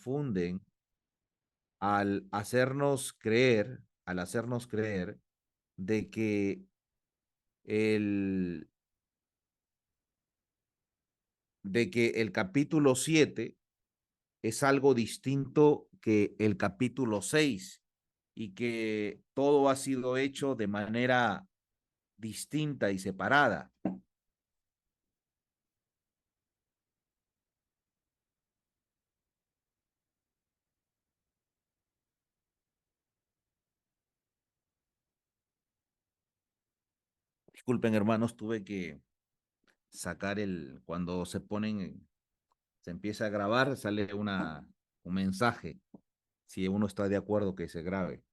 confunden al hacernos creer de que el, el capítulo 7 es algo distinto que el capítulo 6 y que todo ha sido hecho de manera distinta y separada. Disculpen, hermanos, tuve que sacar cuando se empieza a grabar, sale un mensaje, si uno está de acuerdo que se grabe.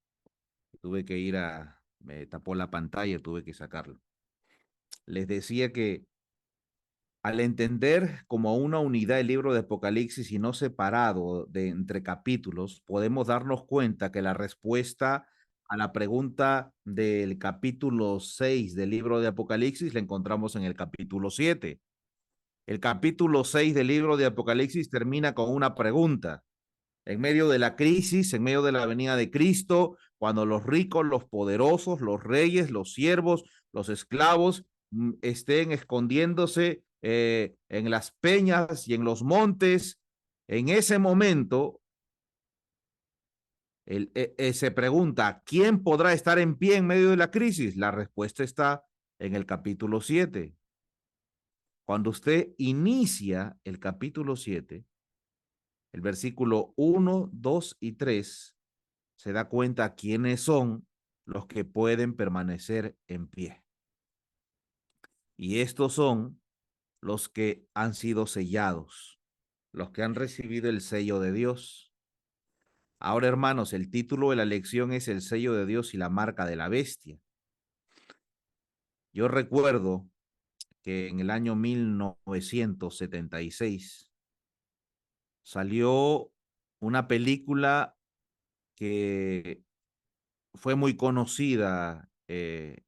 Tuve que me tapó la pantalla, tuve que sacarlo. Les decía que al entender como una unidad el libro de Apocalipsis y no separado entre capítulos, podemos darnos cuenta que la respuesta a la pregunta del capítulo 6 del libro de Apocalipsis la encontramos en el capítulo 7. El capítulo 6 del libro de Apocalipsis termina con una pregunta. En medio de la crisis, en medio de la venida de Cristo, cuando los ricos, los poderosos, los reyes, los siervos, los esclavos estén escondiéndose en las peñas y en los montes, en ese momento se pregunta, ¿quién podrá estar en pie en medio de la crisis? La respuesta está en el capítulo 7. Cuando usted inicia el capítulo 7, el versículo 1, 2 y 3, se da cuenta quiénes son los que pueden permanecer en pie. Y estos son los que han sido sellados, los que han recibido el sello de Dios. Ahora, hermanos, el título de la lección es el sello de Dios y la marca de la bestia. Yo recuerdo que en el año 1976 salió una película que fue muy conocida en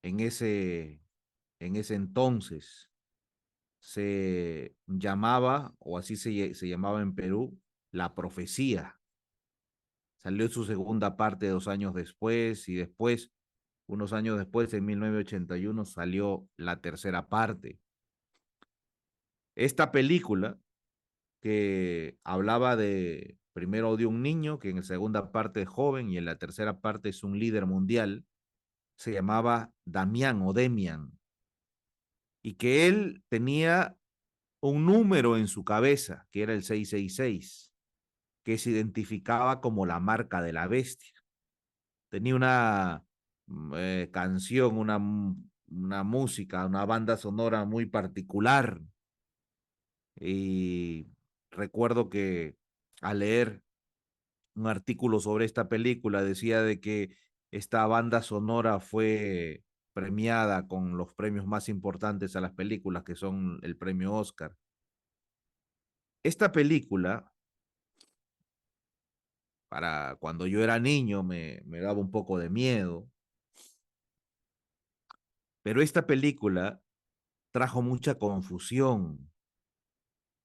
en ese entonces. Se llamaba, o así se llamaba en Perú, La Profecía. Salió su segunda parte 2 años después y después, unos años después, en 1981, salió la tercera parte. Esta película que hablaba primero de un niño, que en la segunda parte es joven y en la tercera parte es un líder mundial, se llamaba Damián o Demian, y que él tenía un número en su cabeza, que era el 666, que se identificaba como la marca de la bestia. Tenía una canción, una música, una banda sonora muy particular. Y recuerdo que al leer un artículo sobre esta película decía de que esta banda sonora fue premiada con los premios más importantes a las películas, que son el premio Oscar. Esta película, para cuando yo era niño, me daba un poco de miedo, pero esta película trajo mucha confusión,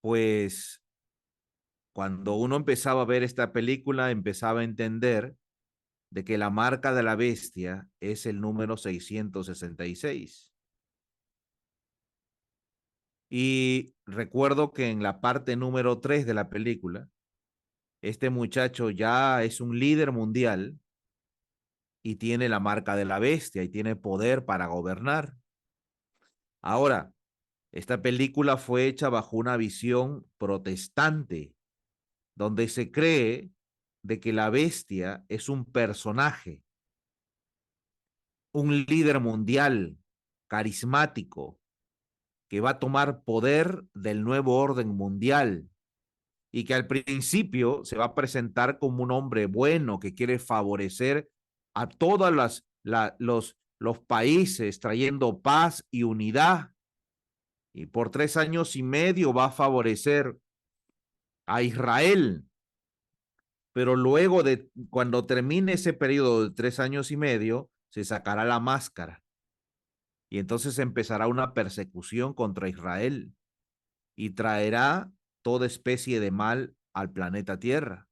pues cuando uno empezaba a ver esta película, empezaba a entender de que la marca de la bestia es el número 666. Y recuerdo que en la parte número 3 de la película, este muchacho ya es un líder mundial y tiene la marca de la bestia y tiene poder para gobernar. Ahora, esta película fue hecha bajo una visión protestante, donde se cree de que la bestia es un personaje, un líder mundial, carismático, que va a tomar poder del nuevo orden mundial y que al principio se va a presentar como un hombre bueno que quiere favorecer a todos los países, trayendo paz y unidad. Y por 3 años y medio va a favorecer a Israel. Pero luego de cuando termine ese periodo de 3 años y medio, se sacará la máscara y entonces empezará una persecución contra Israel y traerá toda especie de mal al planeta Tierra.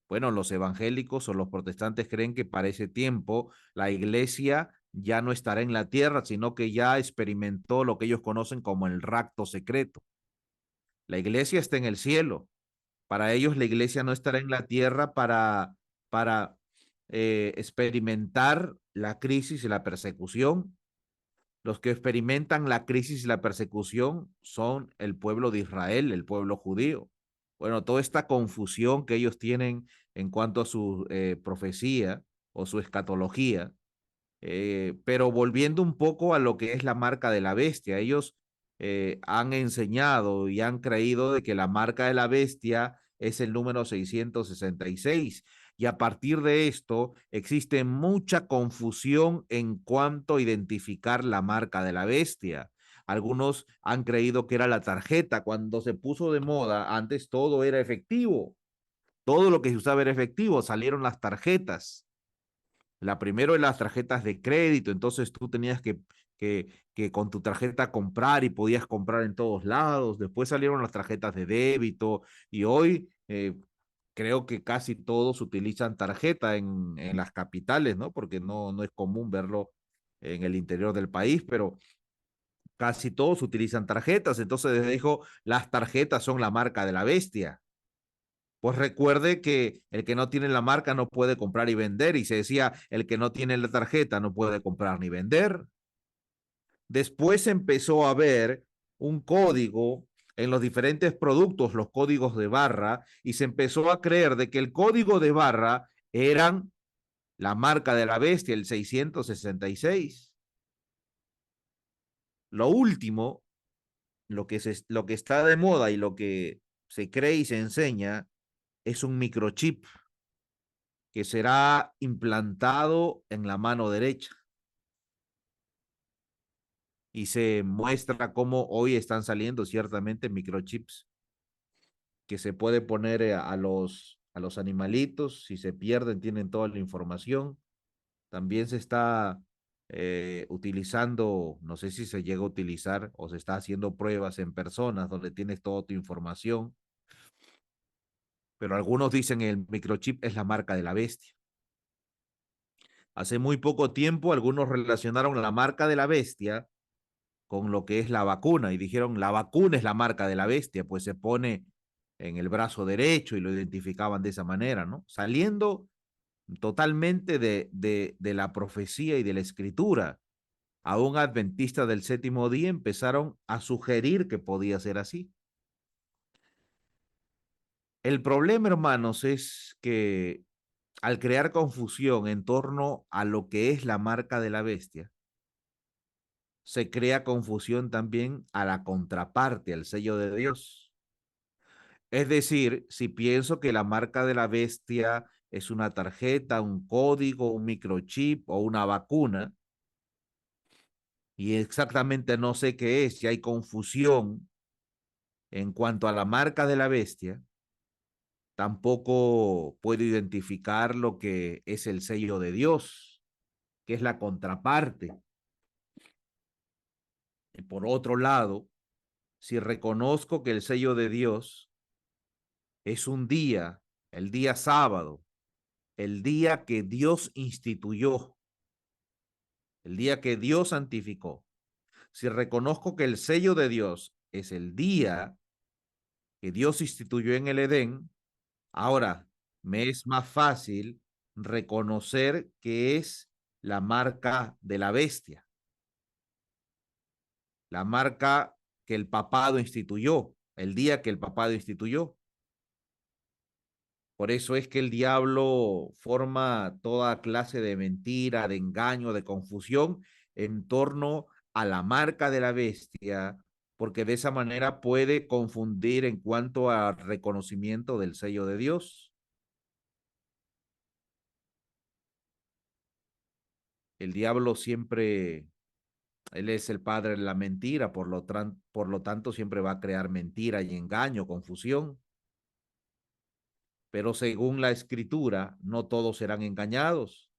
Bueno, los evangélicos o los protestantes creen que para ese tiempo la iglesia ya no estará en la tierra, sino que ya experimentó lo que ellos conocen como el rapto secreto. La iglesia está en el cielo. Para ellos la iglesia no estará en la tierra para experimentar la crisis y la persecución. Los que experimentan la crisis y la persecución son el pueblo de Israel, el pueblo judío. Bueno, toda esta confusión que ellos tienen en cuanto a su profecía o su escatología, pero volviendo un poco a lo que es la marca de la bestia, ellos han enseñado y han creído de que la marca de la bestia es el número 666. Y a partir de esto existe mucha confusión en cuanto a identificar la marca de la bestia. Algunos han creído que era la tarjeta. Cuando se puso de moda, antes todo era efectivo. Todo lo que se usaba era efectivo. Salieron las tarjetas. La primero es las tarjetas de crédito, entonces tú tenías que con tu tarjeta comprar y podías comprar en todos lados. Después salieron las tarjetas de débito y hoy creo que casi todos utilizan tarjeta en las capitales, ¿no? Porque no es común verlo en el interior del país, pero casi todos utilizan tarjetas. Entonces dijo, las tarjetas son la marca de la bestia. Pues recuerde que el que no tiene la marca no puede comprar y vender. Y se decía, el que no tiene la tarjeta no puede comprar ni vender. Después empezó a haber un código en los diferentes productos, los códigos de barra, y se empezó a creer de que el código de barra eran la marca de la bestia, el 666. Lo último, lo que está de moda y lo que se cree y se enseña es un microchip que será implantado en la mano derecha. Y se muestra cómo hoy están saliendo ciertamente microchips que se puede poner a los animalitos, si se pierden tienen toda la información. También se está utilizando, no sé si se llega a utilizar o se está haciendo pruebas en personas donde tienes toda tu información, pero algunos dicen el microchip es la marca de la bestia. Hace muy poco tiempo algunos relacionaron la marca de la bestia con lo que es la vacuna y dijeron la vacuna es la marca de la bestia, pues se pone en el brazo derecho y lo identificaban de esa manera, ¿no? Saliendo totalmente de la profecía y de la escritura. A un adventista del séptimo día empezaron a sugerir que podía ser así. El problema, hermanos, es que al crear confusión en torno a lo que es la marca de la bestia, se crea confusión también a la contraparte, al sello de Dios. Es decir, si pienso que la marca de la bestia es una tarjeta, un código, un microchip o una vacuna, y exactamente no sé qué es, si hay confusión en cuanto a la marca de la bestia, tampoco puedo identificar lo que es el sello de Dios, que es la contraparte. Y por otro lado, si reconozco que el sello de Dios es un día, el día sábado, el día que Dios instituyó, el día que Dios santificó, si reconozco que el sello de Dios es el día que Dios instituyó en el Edén, ahora me es más fácil reconocer que es la marca de la bestia, la marca que el papado instituyó, el día que el papado instituyó. Por eso es que el diablo forma toda clase de mentira, de engaño, de confusión en torno a la marca de la bestia, porque de esa manera puede confundir en cuanto al reconocimiento del sello de Dios. El diablo siempre, él es el padre de la mentira, por lo tanto siempre va a crear mentira y engaño, confusión. Pero según la escritura, no todos serán engañados.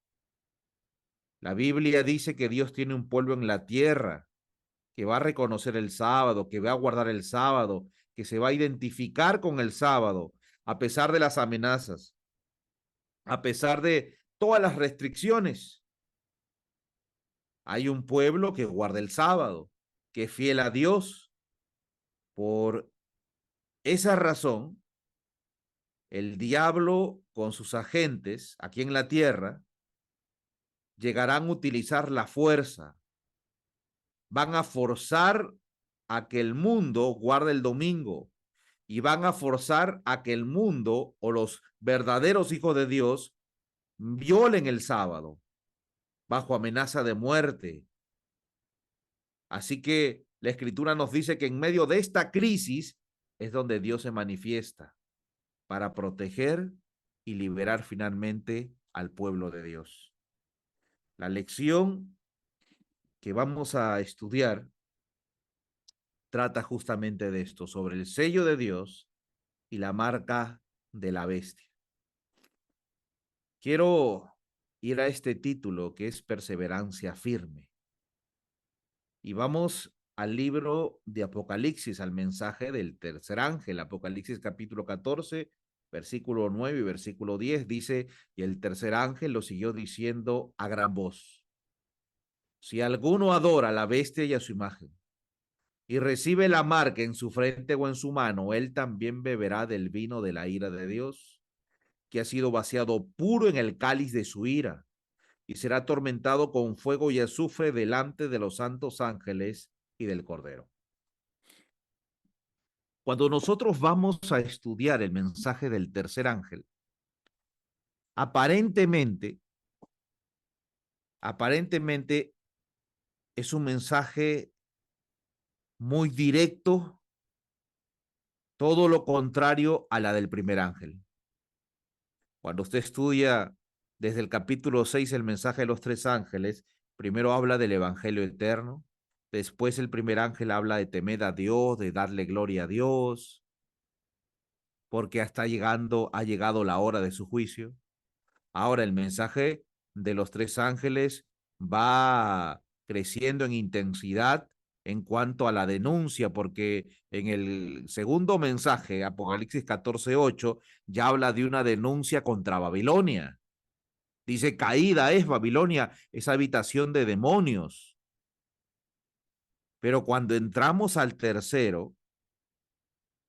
La Biblia dice que Dios tiene un pueblo en la tierra que va a reconocer el sábado, que va a guardar el sábado, que se va a identificar con el sábado a pesar de las amenazas, a pesar de todas las restricciones. Hay un pueblo que guarda el sábado, que es fiel a Dios. Por esa razón, el diablo con sus agentes aquí en la tierra llegarán a utilizar la fuerza, van a forzar a que el mundo guarde el domingo y van a forzar a que el mundo o los verdaderos hijos de Dios violen el sábado bajo amenaza de muerte. Así que la escritura nos dice que en medio de esta crisis es donde Dios se manifiesta para proteger y liberar finalmente al pueblo de Dios. La lección que vamos a estudiar trata justamente de esto, sobre el sello de Dios y la marca de la bestia. Quiero ir a este título que es Perseverancia Firme. Y vamos al libro de Apocalipsis, al mensaje del tercer ángel. Apocalipsis capítulo 14, versículo 9 y versículo 10 dice, y el tercer ángel lo siguió diciendo a gran voz, si alguno adora a la bestia y a su imagen, y recibe la marca en su frente o en su mano, él también beberá del vino de la ira de Dios, que ha sido vaciado puro en el cáliz de su ira, y será atormentado con fuego y azufre delante de los santos ángeles y del Cordero. Cuando nosotros vamos a estudiar el mensaje del tercer ángel, aparentemente, aparentemente es un mensaje muy directo, todo lo contrario a la del primer ángel. Cuando usted estudia desde el capítulo 6 el mensaje de los tres ángeles, primero habla del evangelio eterno, después el primer ángel habla de temer a Dios, de darle gloria a Dios, porque ha llegado la hora de su juicio. Ahora el mensaje de los tres ángeles va creciendo en intensidad en cuanto a la denuncia, porque en el segundo mensaje, Apocalipsis 14:8, ya habla de una denuncia contra Babilonia. Dice, caída es Babilonia, esa habitación de demonios. Pero cuando entramos al tercero,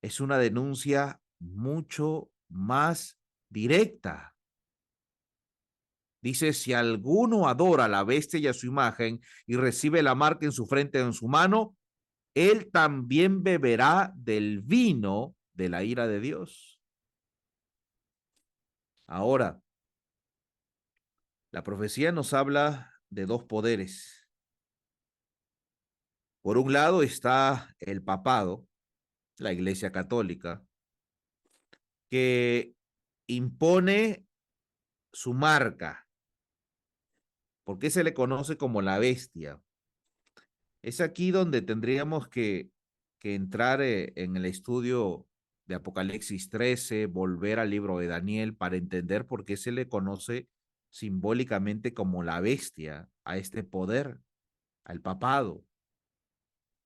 es una denuncia mucho más directa. Dice, si alguno adora a la bestia y a su imagen y recibe la marca en su frente o en su mano, él también beberá del vino de la ira de Dios. Ahora, la profecía nos habla de dos poderes. Por un lado está el papado, la Iglesia Católica, que impone su marca. ¿Por qué se le conoce como la bestia? Es aquí donde tendríamos que entrar en el estudio de Apocalipsis 13, volver al libro de Daniel para entender por qué se le conoce simbólicamente como la bestia a este poder, al papado.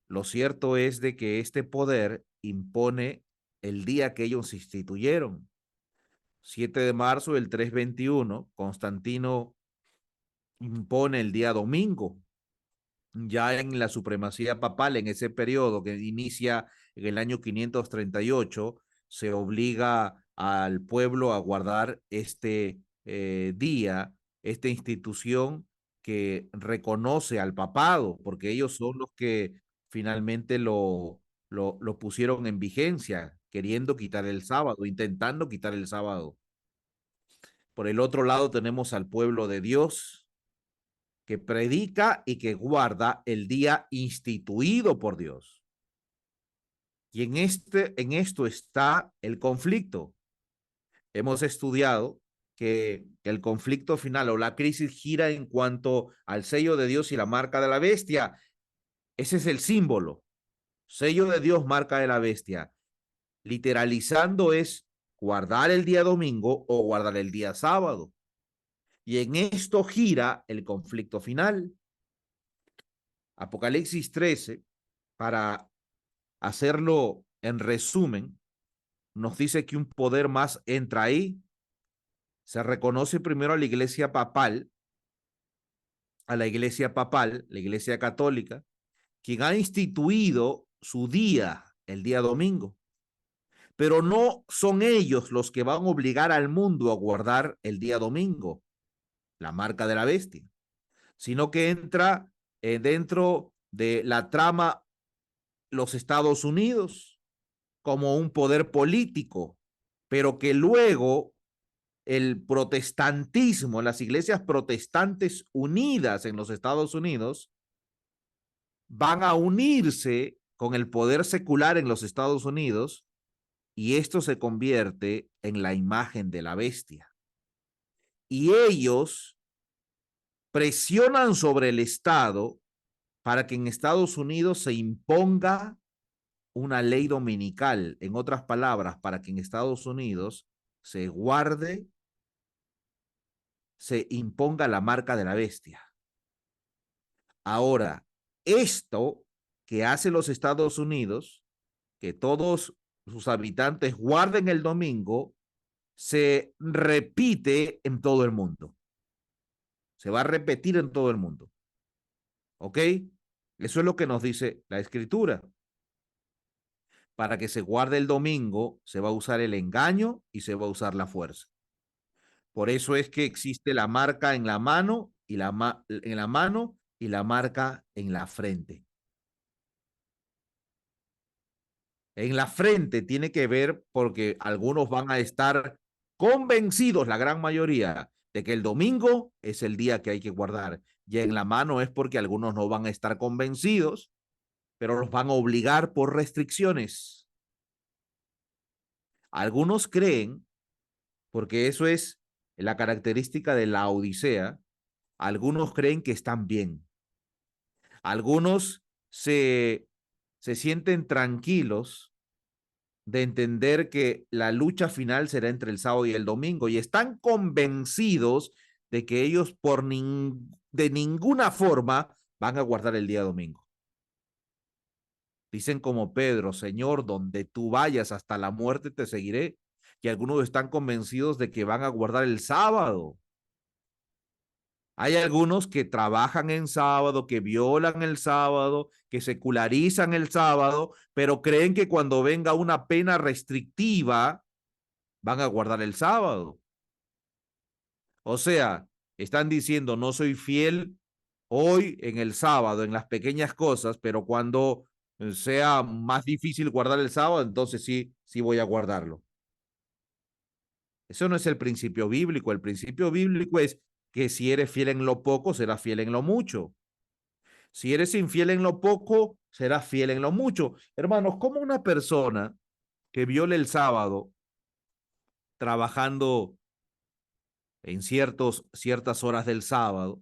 Lo cierto es de que este poder impone el día que ellos instituyeron. 7 de marzo del 321, Constantino impone el día domingo, ya en la supremacía papal, en ese periodo que inicia en el año 538, se obliga al pueblo a guardar este día, esta institución que reconoce al papado, porque ellos son los que finalmente lo pusieron en vigencia, queriendo quitar el sábado, intentando quitar el sábado. Por el otro lado tenemos al pueblo de Dios, que predica y que guarda el día instituido por Dios. Y en esto está el conflicto. Hemos estudiado que el conflicto final o la crisis gira en cuanto al sello de Dios y la marca de la bestia. Ese es el símbolo. Sello de Dios, marca de la bestia. Literalizando es guardar el día domingo o guardar el día sábado. Y en esto gira el conflicto final. Apocalipsis 13, para hacerlo en resumen, nos dice que un poder más entra ahí. Se reconoce primero a la iglesia papal, la iglesia católica, quien ha instituido su día, el día domingo. Pero no son ellos los que van a obligar al mundo a guardar el día domingo, la marca de la bestia, sino que entra dentro de la trama los Estados Unidos como un poder político, pero que luego el protestantismo, las iglesias protestantes unidas en los Estados Unidos, van a unirse con el poder secular en los Estados Unidos y esto se convierte en la imagen de la bestia. Y ellos presionan sobre el Estado para que en Estados Unidos se imponga una ley dominical, en otras palabras, para que en Estados Unidos se guarde, se imponga la marca de la bestia. Ahora, esto que hace los Estados Unidos, que todos sus habitantes guarden el domingo, se repite en todo el mundo. Se va a repetir en todo el mundo. ¿Ok? Eso es lo que nos dice la escritura. Para que se guarde el domingo, se va a usar el engaño y se va a usar la fuerza. Por eso es que existe la marca en la mano y en la mano y la marca en la frente. En la frente tiene que ver porque algunos van a estar convencidos, la gran mayoría, de que el domingo es el día que hay que guardar. Y en la mano es porque algunos no van a estar convencidos, pero los van a obligar por restricciones. Algunos creen, porque eso es la característica de la Odisea, algunos creen que están bien. Algunos se sienten tranquilos de entender que la lucha final será entre el sábado y el domingo y están convencidos de que ellos de ninguna forma van a guardar el día domingo. Dicen como Pedro, Señor, donde tú vayas hasta la muerte te seguiré. Y algunos están convencidos de que van a guardar el sábado. Hay algunos que trabajan en sábado, que violan el sábado, que secularizan el sábado, pero creen que cuando venga una pena restrictiva van a guardar el sábado. O sea, están diciendo, no soy fiel hoy en el sábado, en las pequeñas cosas, pero cuando sea más difícil guardar el sábado, entonces sí, sí voy a guardarlo. Eso no es el principio bíblico. El principio bíblico es que si eres fiel en lo poco, serás fiel en lo mucho. Si eres infiel en lo poco, serás fiel en lo mucho. Hermanos, ¿cómo una persona que viole el sábado trabajando en ciertas horas del sábado,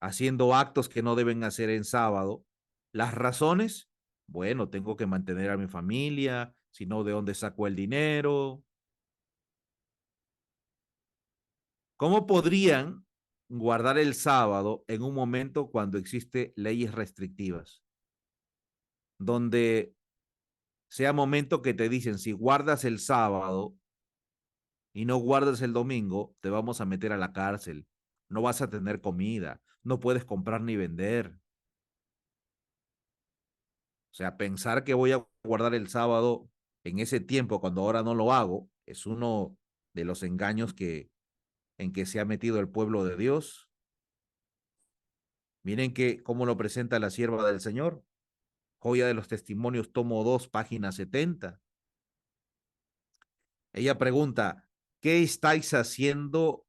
haciendo actos que no deben hacer en sábado, las razones, bueno, tengo que mantener a mi familia, si no, ¿de dónde saco el dinero? ¿Cómo podrían guardar el sábado en un momento cuando existe leyes restrictivas? Donde sea momento que te dicen, si guardas el sábado y no guardas el domingo, te vamos a meter a la cárcel, no vas a tener comida, no puedes comprar ni vender. O sea, pensar que voy a guardar el sábado en ese tiempo cuando ahora no lo hago es uno de los engaños en que se ha metido el pueblo de Dios. Miren que cómo lo presenta la sierva del Señor. Joya de los Testimonios, tomo 2, página 70. Ella pregunta, ¿qué estáis haciendo,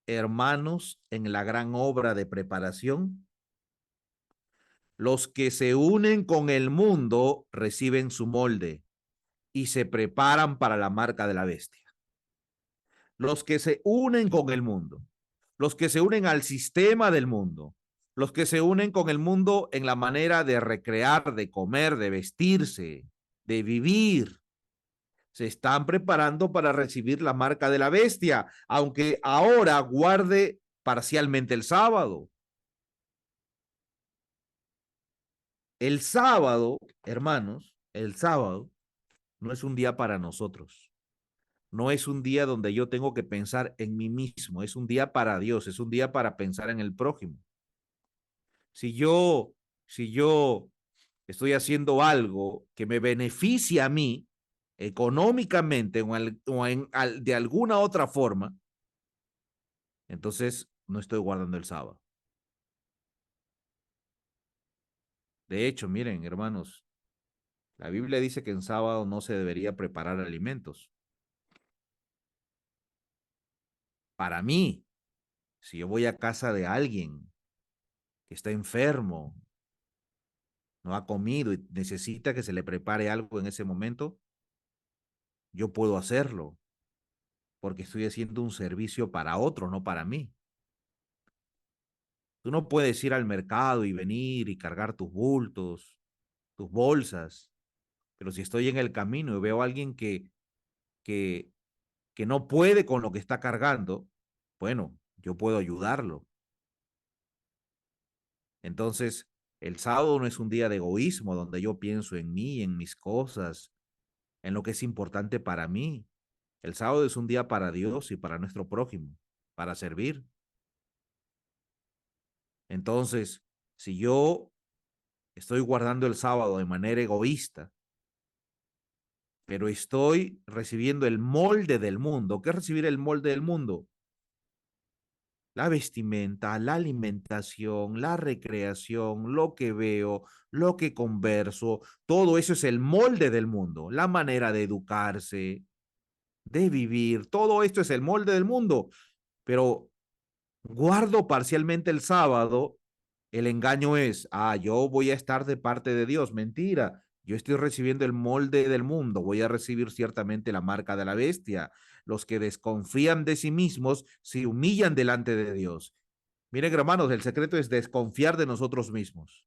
hermanos, en la gran obra de preparación? Los que se unen con el mundo reciben su molde y se preparan para la marca de la bestia. Los que se unen con el mundo, los que se unen al sistema del mundo, los que se unen con el mundo en la manera de recrear, de comer, de vestirse, de vivir, se están preparando para recibir la marca de la bestia, aunque ahora guarde parcialmente el sábado. El sábado, hermanos, el sábado no es un día para nosotros. No es un día donde yo tengo que pensar en mí mismo, es un día para Dios, es un día para pensar en el prójimo. Si yo, si yo estoy haciendo algo que me beneficia a mí económicamente de alguna otra forma, entonces no estoy guardando el sábado. De hecho, miren, hermanos, la Biblia dice que en sábado no se debería preparar alimentos. Para mí, si yo voy a casa de alguien que está enfermo, no ha comido y necesita que se le prepare algo en ese momento, yo puedo hacerlo porque estoy haciendo un servicio para otro, no para mí. Tú no puedes ir al mercado y venir y cargar tus bultos, tus bolsas, pero si estoy en el camino y veo a alguien que, que no puede con lo que está cargando, bueno, yo puedo ayudarlo. Entonces, el sábado no es un día de egoísmo donde yo pienso en mí, en mis cosas, en lo que es importante para mí. El sábado es un día para Dios y para nuestro prójimo, para servir. Entonces, si yo estoy guardando el sábado de manera egoísta, pero estoy recibiendo el molde del mundo, ¿qué es recibir el molde del mundo? La vestimenta, la alimentación, la recreación, lo que veo, lo que converso, todo eso es el molde del mundo, la manera de educarse, de vivir, todo esto es el molde del mundo, pero guardo parcialmente el sábado, el engaño es, yo voy a estar de parte de Dios. Mentira, yo estoy recibiendo el molde del mundo, voy a recibir ciertamente la marca de la bestia. Los que desconfían de sí mismos se humillan delante de Dios. Miren, hermanos, el secreto es desconfiar de nosotros mismos.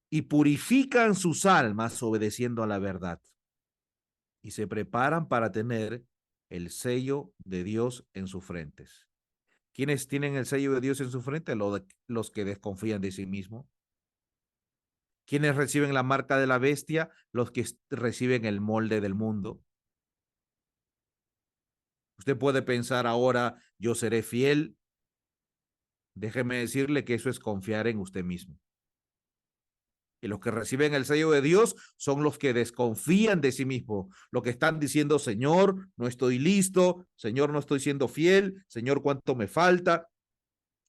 Y purifican sus almas obedeciendo a la verdad. Y se preparan para tener el sello de Dios en sus frentes. ¿Quiénes tienen el sello de Dios en su frente? Los que desconfían de sí mismos. ¿Quiénes reciben la marca de la bestia? Los que reciben el molde del mundo. Usted puede pensar ahora, yo seré fiel. Déjeme decirle que eso es confiar en usted mismo. Y los que reciben el sello de Dios son los que desconfían de sí mismos, los que están diciendo, Señor, no estoy listo, Señor, no estoy siendo fiel, Señor, ¿cuánto me falta?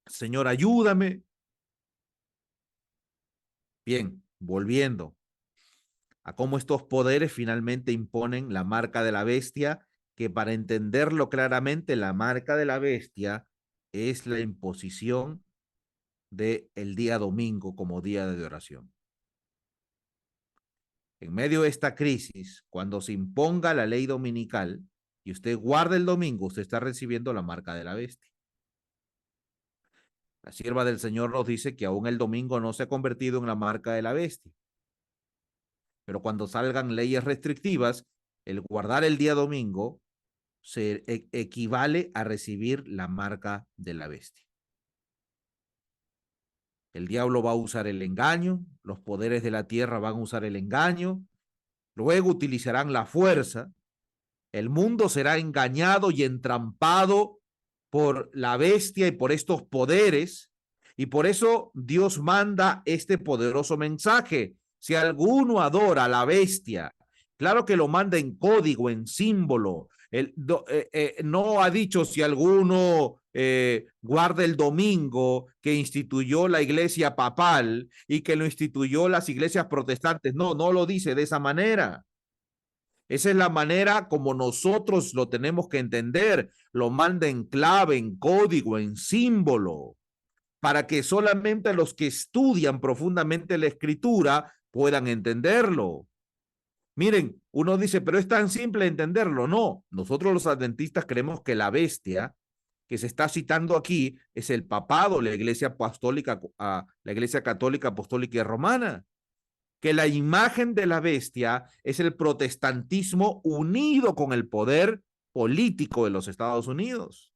Señor, ayúdame. Bien, volviendo a cómo estos poderes finalmente imponen la marca de la bestia, que para entenderlo claramente, la marca de la bestia es la imposición del día domingo como día de oración. En medio de esta crisis, cuando se imponga la ley dominical y usted guarda el domingo, usted está recibiendo la marca de la bestia. La sierva del Señor nos dice que aún el domingo no se ha convertido en la marca de la bestia. Pero cuando salgan leyes restrictivas, el guardar el día domingo se equivale a recibir la marca de la bestia. El diablo va a usar el engaño, los poderes de la tierra van a usar el engaño, luego utilizarán la fuerza, el mundo será engañado y entrampado por la bestia y por estos poderes, y por eso Dios manda este poderoso mensaje. Si alguno adora a la bestia, claro que lo manda en código, en símbolo. No ha dicho si alguno guarda el domingo que instituyó la iglesia papal y que lo instituyó las iglesias protestantes. No, no lo dice de esa manera. Esa es la manera como nosotros lo tenemos que entender. Lo manda en clave, en código, en símbolo, para que solamente los que estudian profundamente la escritura puedan entenderlo. Miren, uno dice, pero es tan simple entenderlo. No, nosotros los adventistas creemos que la bestia que se está citando aquí es el papado, la iglesia apostólica, la iglesia católica, apostólica y romana, que la imagen de la bestia es el protestantismo unido con el poder político de los Estados Unidos.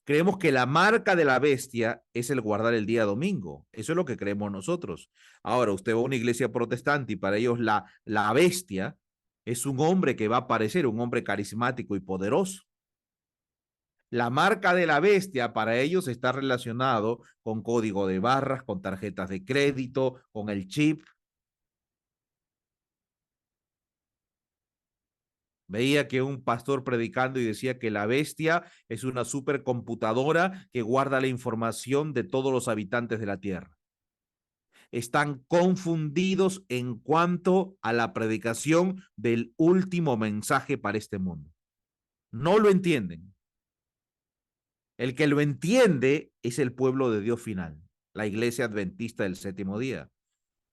Creemos que la marca de la bestia es el guardar el día domingo. Eso es lo que creemos nosotros. Ahora, usted va a una iglesia protestante y para ellos la bestia es un hombre que va a aparecer, un hombre carismático y poderoso. La marca de la bestia para ellos está relacionado con código de barras, con tarjetas de crédito, con el chip. Veía que un pastor predicando y decía que la bestia es una supercomputadora que guarda la información de todos los habitantes de la tierra. Están confundidos en cuanto a la predicación del último mensaje para este mundo. No lo entienden. El que lo entiende es el pueblo de Dios final, la iglesia adventista del séptimo día.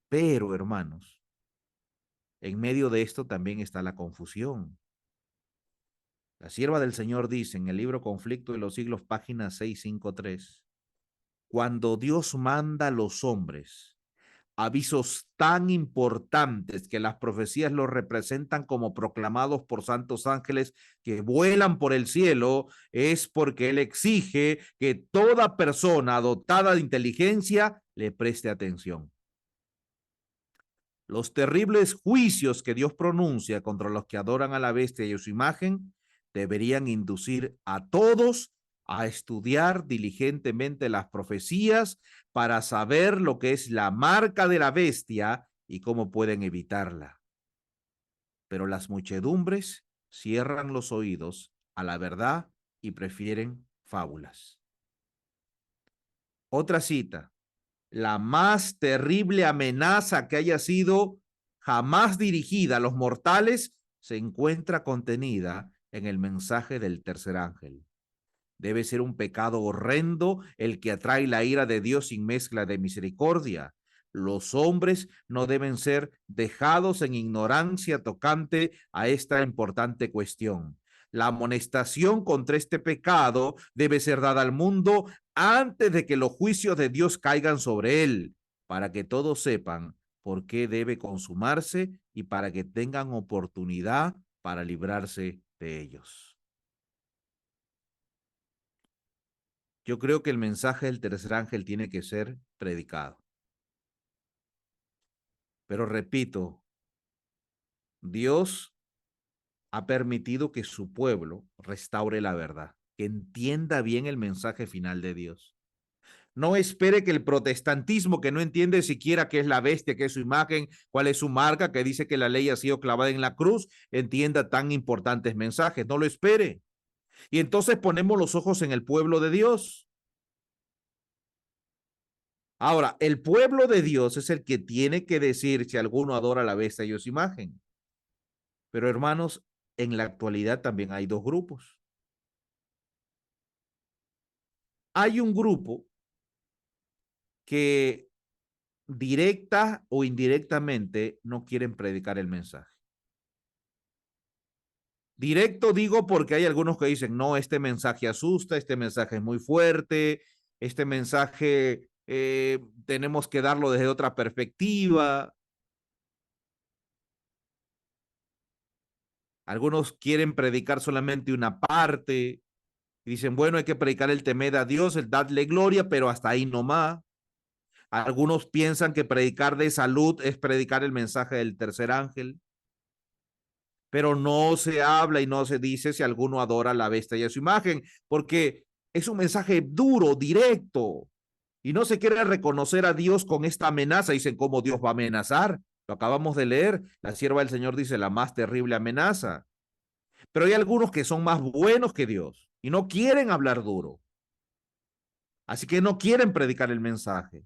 Pero, hermanos, en medio de esto también está la confusión. La sierva del Señor dice en el libro Conflicto de los Siglos, página 653, cuando Dios manda a los hombres avisos tan importantes que las profecías los representan como proclamados por santos ángeles que vuelan por el cielo, es porque Él exige que toda persona dotada de inteligencia le preste atención. Los terribles juicios que Dios pronuncia contra los que adoran a la bestia y a su imagen deberían inducir a todos a estudiar diligentemente las profecías para saber lo que es la marca de la bestia y cómo pueden evitarla. Pero las muchedumbres cierran los oídos a la verdad y prefieren fábulas. Otra cita: la más terrible amenaza que haya sido jamás dirigida a los mortales se encuentra contenida en el mensaje del tercer ángel. Debe ser un pecado horrendo el que atrae la ira de Dios sin mezcla de misericordia. Los hombres no deben ser dejados en ignorancia tocante a esta importante cuestión. La amonestación contra este pecado debe ser dada al mundo antes de que los juicios de Dios caigan sobre él, para que todos sepan por qué debe consumarse y para que tengan oportunidad para librarse de ellos. Yo creo que el mensaje del tercer ángel tiene que ser predicado. Pero repito, Dios ha permitido que su pueblo restaure la verdad, que entienda bien el mensaje final de Dios. No espere que el protestantismo, que no entiende siquiera qué es la bestia, qué es su imagen, cuál es su marca, que dice que la ley ha sido clavada en la cruz, entienda tan importantes mensajes. No lo espere. Y entonces ponemos los ojos en el pueblo de Dios. Ahora, el pueblo de Dios es el que tiene que decir si alguno adora a la bestia y su imagen. Pero hermanos, en la actualidad también hay dos grupos. Hay un grupo que directa o indirectamente no quieren predicar el mensaje. Directo digo porque hay algunos que dicen, no, este mensaje asusta, este mensaje es muy fuerte, este mensaje tenemos que darlo desde otra perspectiva. Algunos quieren predicar solamente una parte y dicen, bueno, hay que predicar el temer a Dios, el darle gloria, pero hasta ahí nomás. Algunos piensan que predicar de salud es predicar el mensaje del tercer ángel, pero no se habla y no se dice si alguno adora a la bestia y a su imagen, porque es un mensaje duro, directo, y no se quiere reconocer a Dios con esta amenaza. Dicen, ¿cómo Dios va a amenazar? Lo acabamos de leer, la sierva del Señor dice la más terrible amenaza. Pero hay algunos que son más buenos que Dios y no quieren hablar duro, así que no quieren predicar el mensaje.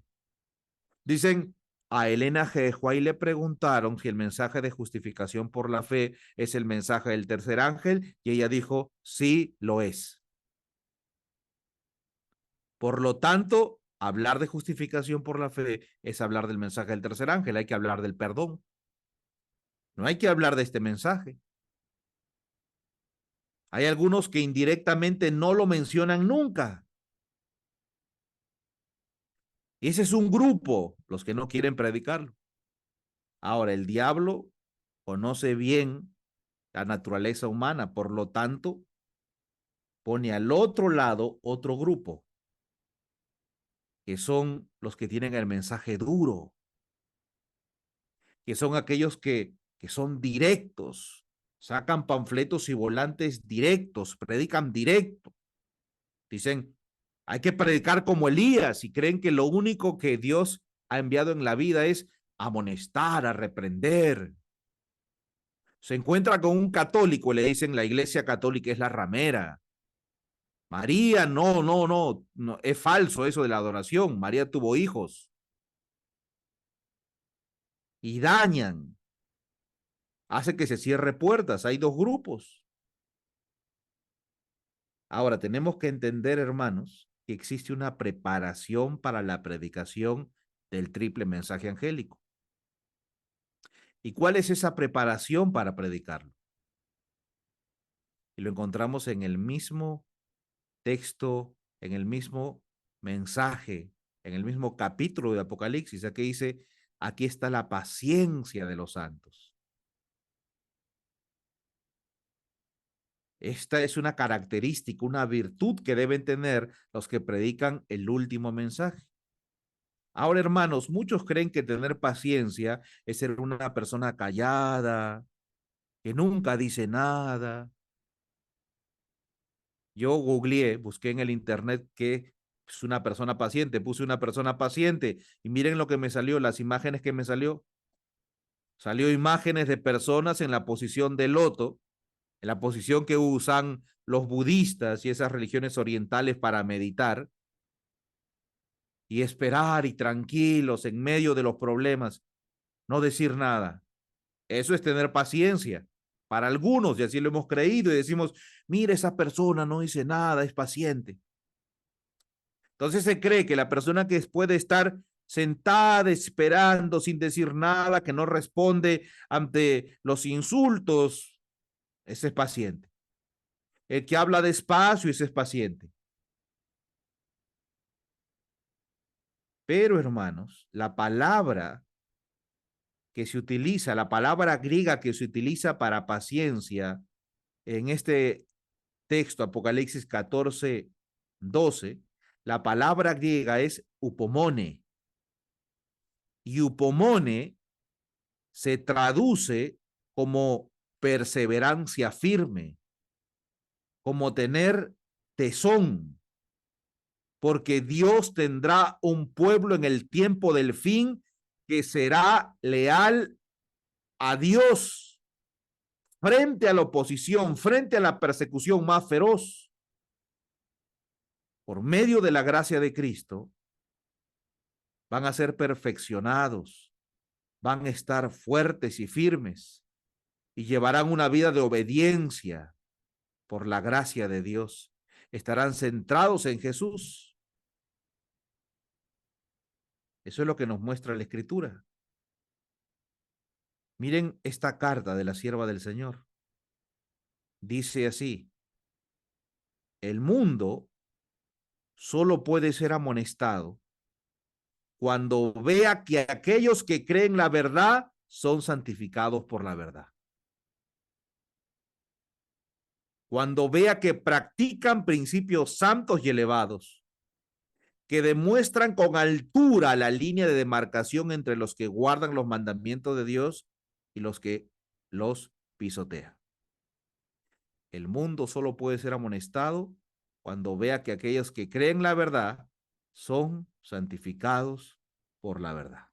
Dicen, a Elena G. White le preguntaron si el mensaje de justificación por la fe es el mensaje del tercer ángel y ella dijo, sí, lo es. Por lo tanto, hablar de justificación por la fe es hablar del mensaje del tercer ángel, hay que hablar del perdón. No hay que hablar de este mensaje. Hay algunos que indirectamente no lo mencionan nunca. Y ese es un grupo, los que no quieren predicarlo. Ahora, el diablo conoce bien la naturaleza humana, por lo tanto, pone al otro lado otro grupo, que son los que tienen el mensaje duro, que son aquellos que son directos, sacan panfletos y volantes directos, predican directo. Dicen, hay que predicar como Elías y creen que lo único que Dios ha enviado en la vida es amonestar, a reprender. Se encuentra con un católico y le dicen la iglesia católica es la ramera. María, no, no, no, no, es falso eso de la adoración. María tuvo hijos y dañan, hace que se cierre puertas. Hay dos grupos. Ahora, tenemos que entender, hermanos, que existe una preparación para la predicación del triple mensaje angélico. ¿Y cuál es esa preparación para predicarlo? Y lo encontramos en el mismo texto, en el mismo mensaje, en el mismo capítulo de Apocalipsis. Aquí dice, aquí está la paciencia de los santos. Esta es una característica, una virtud que deben tener los que predican el último mensaje. Ahora, hermanos, muchos creen que tener paciencia es ser una persona callada, que nunca dice nada. Yo googleé, busqué en el internet qué es una persona paciente, puse una persona paciente y miren lo que me salió, las imágenes que me salió. Salió imágenes de personas en la posición de loto, en la posición que usan los budistas y esas religiones orientales para meditar y esperar y tranquilos en medio de los problemas, no decir nada. Eso es tener paciencia. Para algunos, y así lo hemos creído, y decimos, mira, esa persona no dice nada, es paciente. Entonces se cree que la persona que puede estar sentada esperando sin decir nada, que no responde ante los insultos, ese es paciente. El que habla despacio, ese es paciente. Pero hermanos, la palabra que se utiliza, la palabra griega que se utiliza para paciencia en este texto, Apocalipsis 14:12, la palabra griega es upomone. Y upomone se traduce como perseverancia firme, como tener tesón, porque Dios tendrá un pueblo en el tiempo del fin que será leal a Dios frente a la oposición, frente a la persecución más feroz. Por medio de la gracia de Cristo, van a ser perfeccionados, van a estar fuertes y firmes y llevarán una vida de obediencia por la gracia de Dios. Estarán centrados en Jesús. Eso es lo que nos muestra la Escritura. Miren esta carta de la sierva del Señor. Dice así, el mundo solo puede ser amonestado cuando vea que aquellos que creen la verdad son santificados por la verdad. Cuando vea que practican principios santos y elevados, que demuestran con altura la línea de demarcación entre los que guardan los mandamientos de Dios y los que los pisotean. El mundo solo puede ser amonestado cuando vea que aquellos que creen la verdad son santificados por la verdad.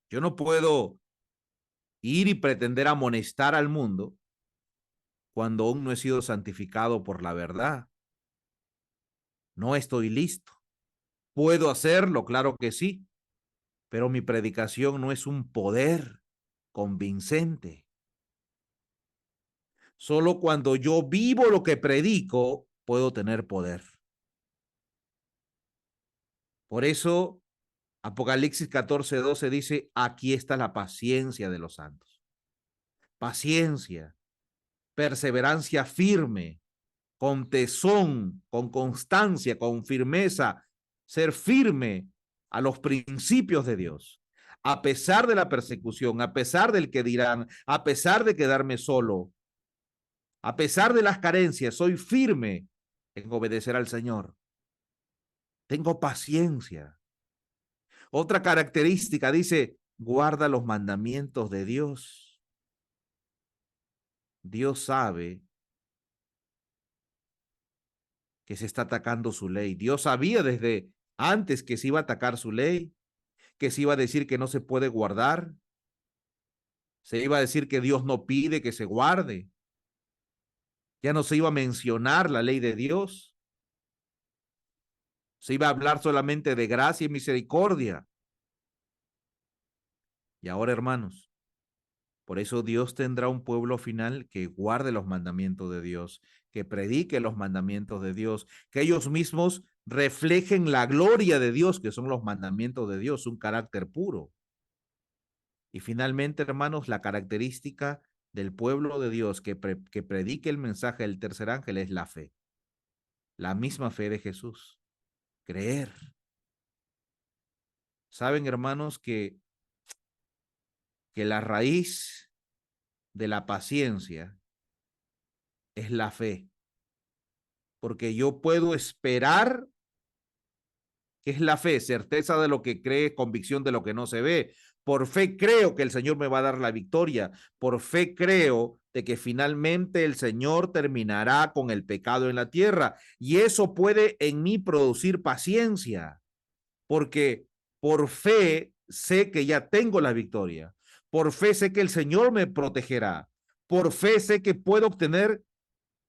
Yo no puedo ir y pretender amonestar al mundo cuando aún no he sido santificado por la verdad. No estoy listo. ¿Puedo hacerlo? Claro que sí, pero mi predicación no es un poder convincente. Solo cuando yo vivo lo que predico, puedo tener poder. Por eso, Apocalipsis 14:12 dice, aquí está la paciencia de los santos. Paciencia, perseverancia firme, con tesón, con constancia, con firmeza, ser firme a los principios de Dios. A pesar de la persecución, a pesar del que dirán, a pesar de quedarme solo, A pesar de las carencias, soy firme en obedecer al Señor. Tengo paciencia. Otra característica dice, guarda los mandamientos de Dios. Dios sabe que se está atacando su ley. Dios sabía desde antes que se iba a atacar su ley, que se iba a decir que no se puede guardar, se iba a decir que Dios no pide que se guarde, ya no se iba a mencionar la ley de Dios, se iba a hablar solamente de gracia y misericordia. Y ahora, hermanos, por eso Dios tendrá un pueblo final que guarde los mandamientos de Dios, que predique los mandamientos de Dios, que ellos mismos reflejen la gloria de Dios, que son los mandamientos de Dios, un carácter puro. Y finalmente, hermanos, la característica del pueblo de Dios que predique el mensaje del tercer ángel es la fe, la misma fe de Jesús, creer. Saben, hermanos, que la raíz de la paciencia es la fe, porque yo puedo esperar. ¿Qué es la fe? Certeza de lo que cree, convicción de lo que no se ve. Por fe creo que el Señor me va a dar la victoria. Por fe creo de que finalmente el Señor terminará con el pecado en la tierra. Y eso puede en mí producir paciencia, porque por fe sé que ya tengo la victoria. Por fe sé que el Señor me protegerá. Por fe sé que puedo obtener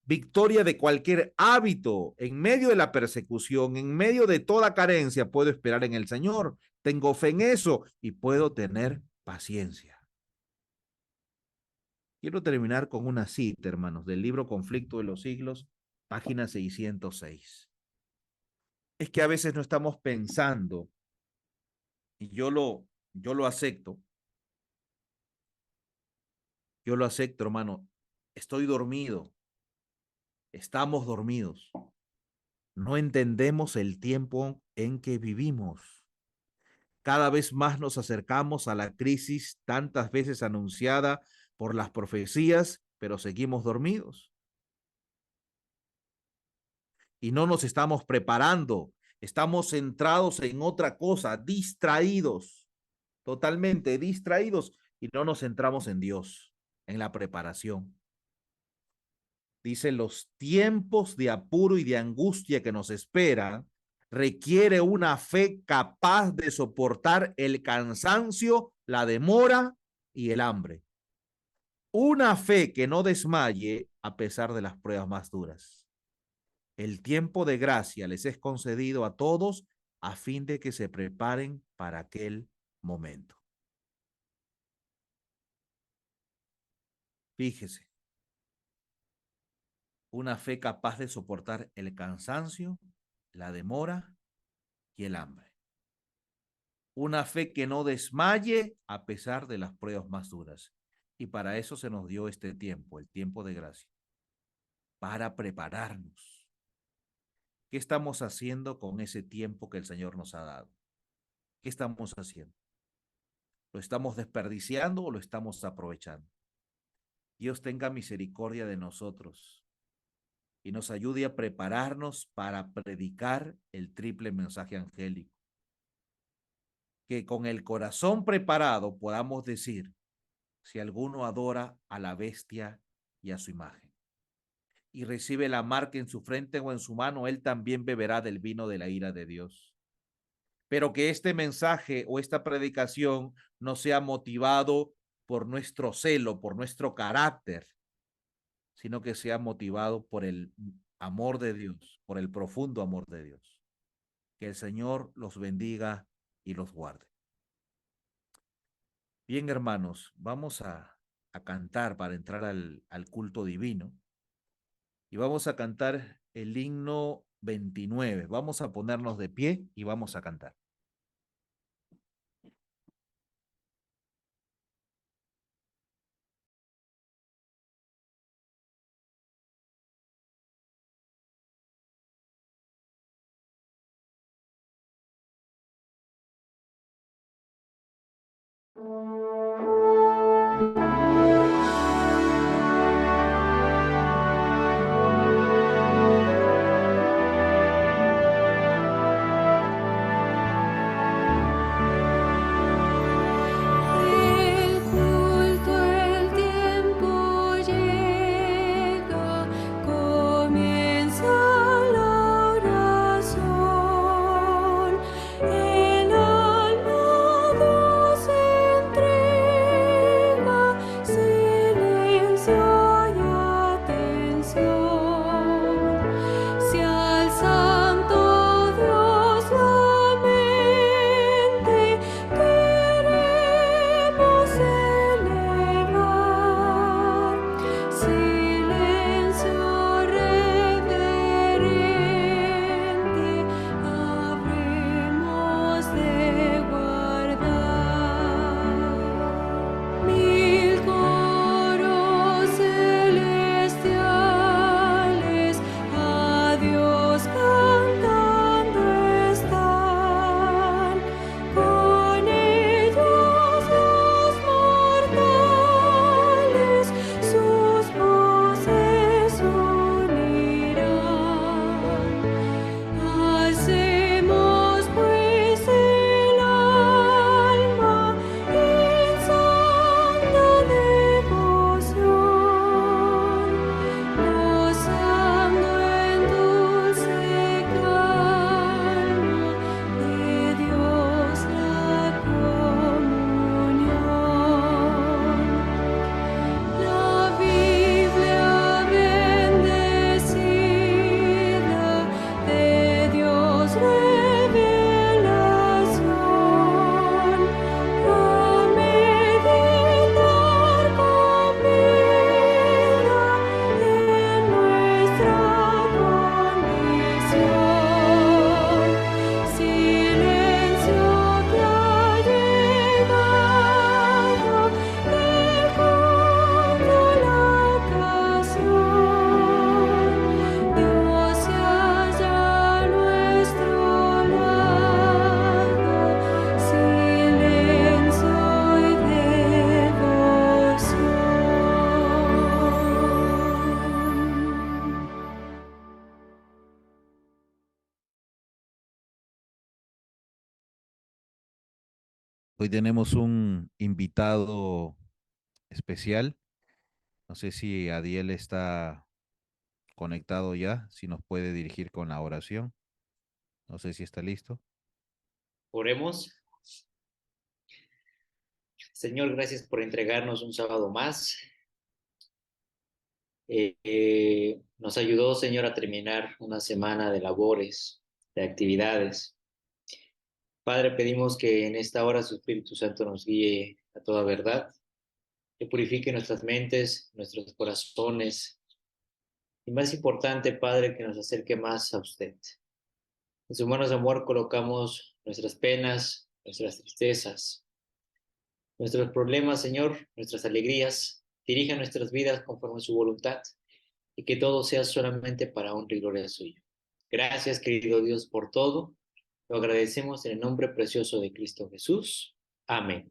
victoria de cualquier hábito, en medio de la persecución, en medio de toda carencia, puedo esperar en el Señor. Tengo fe en eso y puedo tener paciencia. Quiero terminar con una cita, hermanos, del libro Conflicto de los Siglos, página 606. Es que a veces no estamos pensando, y yo lo acepto, hermano, estoy dormido, estamos dormidos, no entendemos el tiempo en que vivimos. Cada vez más nos acercamos a la crisis tantas veces anunciada por las profecías, pero seguimos dormidos y no nos estamos preparando. Estamos centrados en otra cosa, distraídos, totalmente distraídos y no nos centramos en Dios, en la preparación. Dice, los tiempos de apuro y de angustia que nos esperan requiere una fe capaz de soportar el cansancio, la demora y el hambre. Una fe que no desmaye a pesar de las pruebas más duras. El tiempo de gracia les es concedido a todos a fin de que se preparen para aquel momento. Fíjese, una fe capaz de soportar el cansancio, la demora y el hambre. Una fe que no desmaye a pesar de las pruebas más duras. Y para eso se nos dio este tiempo, el tiempo de gracia, para prepararnos. ¿Qué estamos haciendo con ese tiempo que el Señor nos ha dado? ¿Qué estamos haciendo? ¿Lo estamos desperdiciando o lo estamos aprovechando? Dios tenga misericordia de nosotros y nos ayude a prepararnos para predicar el triple mensaje angélico. Que con el corazón preparado podamos decir, si alguno adora a la bestia y a su imagen, y recibe la marca en su frente o en su mano, él también beberá del vino de la ira de Dios. Pero que este mensaje o esta predicación no sea motivado por nuestro celo, por nuestro carácter, sino que sea motivado por el amor de Dios, por el profundo amor de Dios. Que el Señor los bendiga y los guarde. Bien, hermanos, vamos a cantar para entrar al culto divino y vamos a cantar el himno 29. Vamos a ponernos de pie y vamos a cantar. Thank you. Hoy tenemos un invitado especial. No sé si Adiel está conectado ya, si nos puede dirigir con la oración. No sé si está listo. Oremos. Señor, gracias por entregarnos un sábado más. Nos ayudó, Señor, a terminar una semana de labores, de actividades. Padre, pedimos que en esta hora su Espíritu Santo nos guíe a toda verdad, que purifique nuestras mentes, nuestros corazones y más importante, Padre, que nos acerque más a usted. En sus manos de amor colocamos nuestras penas, nuestras tristezas, nuestros problemas, Señor, nuestras alegrías. Dirija nuestras vidas conforme a su voluntad y que todo sea solamente para honra y gloria suya. Gracias, querido Dios, por todo. Lo agradecemos en el nombre precioso de Cristo Jesús. Amén.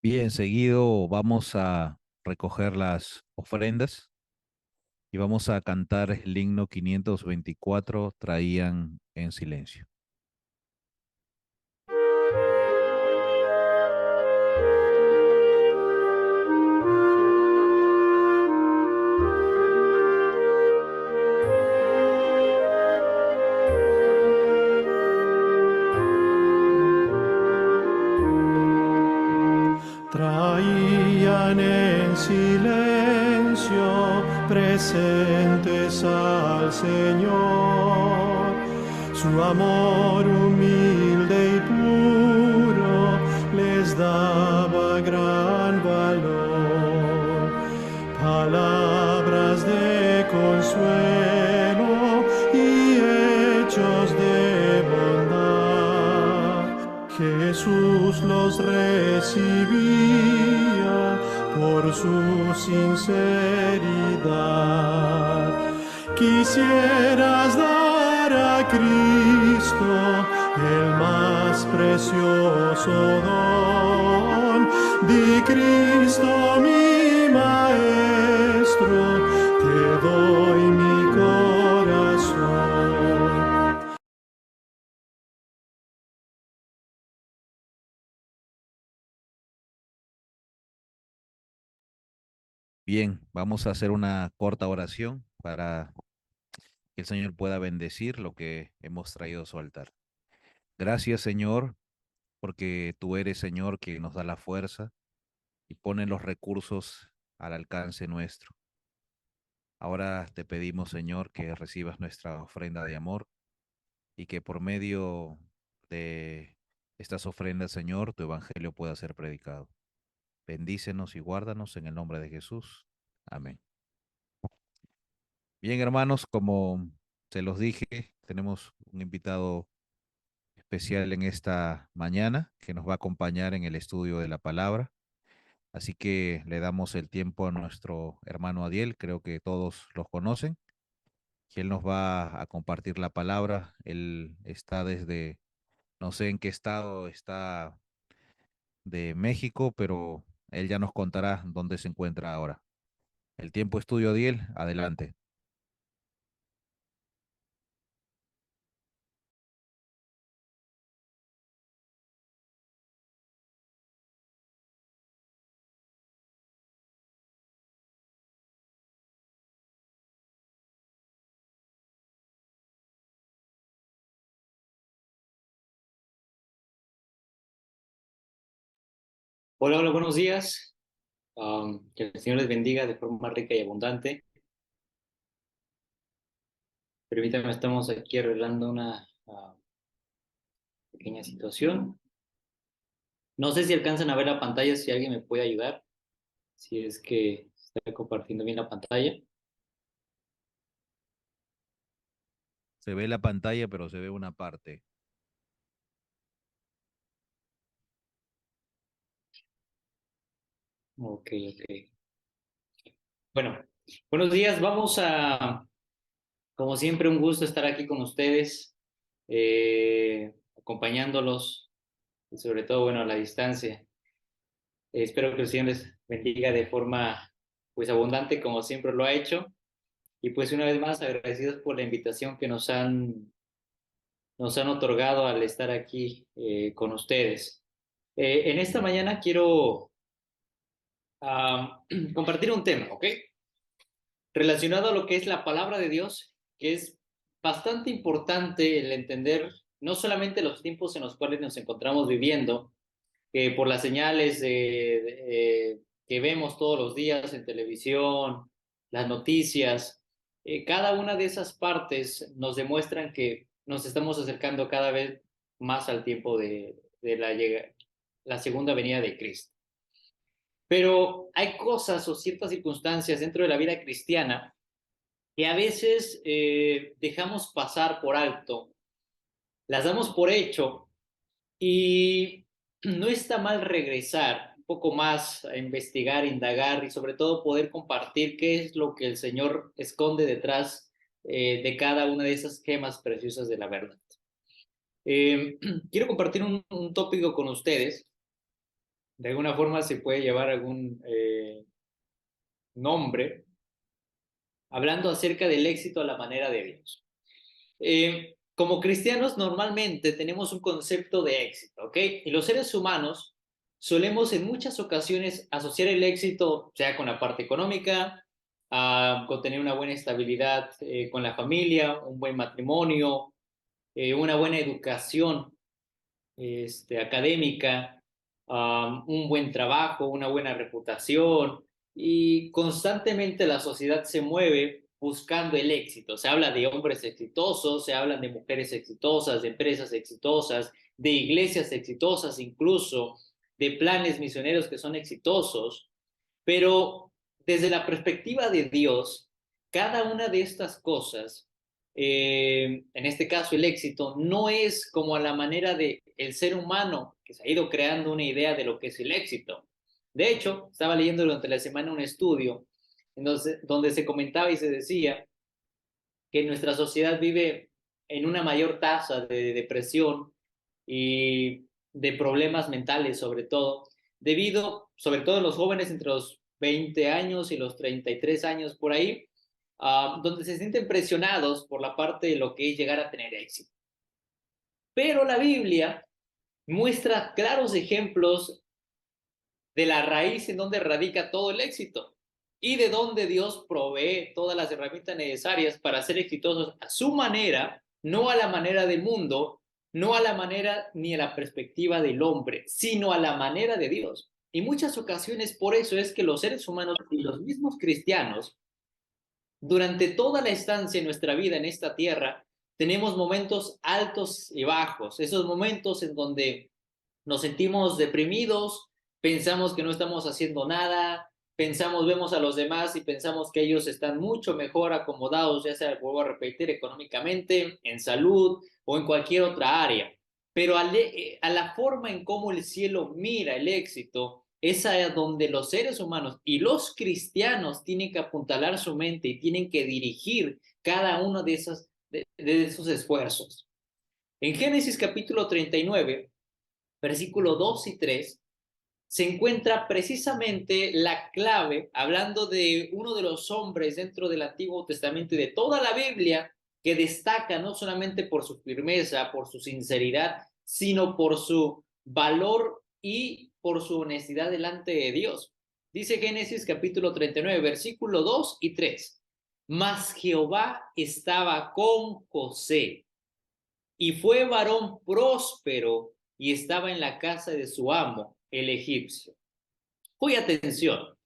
Bien, seguido vamos a recoger las ofrendas y vamos a cantar el himno 524, Traían en silencio. Traían en silencio presentes al Señor, su amor humilde y puro les daba gran valor, palabras de consuelo y hechos de bondad. Jesús los recibía por su sinceridad. Quisieras dar a Cristo el más precioso don. Di, Cristo mi Maestro, te doy mi corazón. Bien, vamos a hacer una corta oración para que el Señor pueda bendecir lo que hemos traído a su altar. Gracias, Señor, porque tú eres, Señor, que nos da la fuerza y pone los recursos al alcance nuestro. Ahora te pedimos, Señor, que recibas nuestra ofrenda de amor y que por medio de estas ofrendas, Señor, tu evangelio pueda ser predicado. Bendícenos y guárdanos en el nombre de Jesús. Amén. Bien, hermanos, como se los dije, tenemos un invitado especial en esta mañana que nos va a acompañar en el estudio de la palabra. Así que le damos el tiempo a nuestro hermano Adiel, creo que todos los conocen, que él nos va a compartir la palabra. Él está desde, no sé en qué estado está de México, pero él ya nos contará dónde se encuentra ahora. El tiempo es tuyo, Adiel, adelante. Hola, hola, buenos días. Que el Señor les bendiga de forma rica y abundante. Permítanme, estamos aquí arreglando una pequeña situación. No sé si alcanzan a ver la pantalla, si alguien me puede ayudar, si es que está compartiendo bien la pantalla. Se ve la pantalla, pero se ve una parte. Ok, ok. Bueno, buenos días. Como siempre, un gusto estar aquí con ustedes, acompañándolos, y sobre todo, bueno, a la distancia. Espero que el Señor les bendiga de forma, pues, abundante, como siempre lo ha hecho. Y pues, una vez más, agradecidos por la invitación que nos han nos han otorgado al estar aquí con ustedes. En esta mañana quiero compartir un tema, ¿ok? Relacionado a lo que es la palabra de Dios, que es bastante importante el entender no solamente los tiempos en los cuales nos encontramos viviendo, por las señales que vemos todos los días en televisión, las noticias, cada una de esas partes nos demuestran que nos estamos acercando cada vez más al tiempo de la segunda venida de Cristo. Pero hay cosas o ciertas circunstancias dentro de la vida cristiana que a veces dejamos pasar por alto, las damos por hecho y no está mal regresar un poco más a investigar, indagar y sobre todo poder compartir qué es lo que el Señor esconde detrás de cada una de esas gemas preciosas de la verdad. Quiero compartir un tópico con ustedes. De alguna forma se puede llevar algún nombre, hablando acerca del éxito a la manera de Dios. Como cristianos normalmente tenemos un concepto de éxito, ¿ok? Y los seres humanos solemos en muchas ocasiones asociar el éxito, sea con la parte económica, con tener una buena estabilidad con la familia, un buen matrimonio, una buena educación académica, un buen trabajo, una buena reputación, y constantemente la sociedad se mueve buscando el éxito. Se habla de hombres exitosos, se hablan de mujeres exitosas, de empresas exitosas, de iglesias exitosas, incluso de planes misioneros que son exitosos, pero desde la perspectiva de Dios, cada una de estas cosas, en este caso el éxito, no es como a la manera de el ser humano que se ha ido creando una idea de lo que es el éxito. De hecho, estaba leyendo durante la semana un estudio donde se comentaba y se decía que nuestra sociedad vive en una mayor tasa de depresión y de problemas mentales, sobre todo, debido, sobre todo en los jóvenes entre los 20 años y los 33 años por ahí, donde se sienten presionados por la parte de lo que es llegar a tener éxito. Pero la Biblia muestra claros ejemplos de la raíz en donde radica todo el éxito y de donde Dios provee todas las herramientas necesarias para ser exitosos a su manera, no a la manera del mundo, no a la manera ni a la perspectiva del hombre, sino a la manera de Dios. Y muchas ocasiones por eso es que los seres humanos y los mismos cristianos, durante toda la estancia en nuestra vida en esta tierra, tenemos momentos altos y bajos, esos momentos en donde nos sentimos deprimidos, pensamos que no estamos haciendo nada, pensamos, vemos a los demás y pensamos que ellos están mucho mejor acomodados, ya sea, vuelvo a repetir, económicamente, en salud o en cualquier otra área. Pero a la forma en cómo el cielo mira el éxito, es a donde los seres humanos y los cristianos tienen que apuntalar su mente y tienen que dirigir cada uno de esos esfuerzos. En Génesis capítulo 39, versículo 2 y 3, se encuentra precisamente la clave, hablando de uno de los hombres dentro del Antiguo Testamento y de toda la Biblia, que destaca no solamente por su firmeza, por su sinceridad, sino por su valor y por su honestidad delante de Dios. Dice Génesis capítulo 39, versículo 2 y 3. Mas Jehová estaba con José, y fue varón próspero, y estaba en la casa de su amo, el egipcio. Muy atención,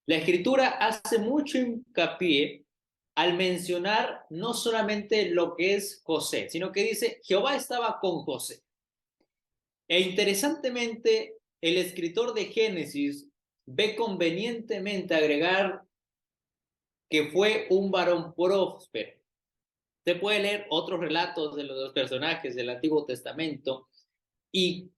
la escritura hace mucho hincapié al mencionar no solamente lo que es José, sino que dice, Jehová estaba con José. E interesantemente, el escritor de Génesis ve convenientemente agregar que fue un varón próspero. Usted puede leer otros relatos de los personajes del Antiguo Testamento y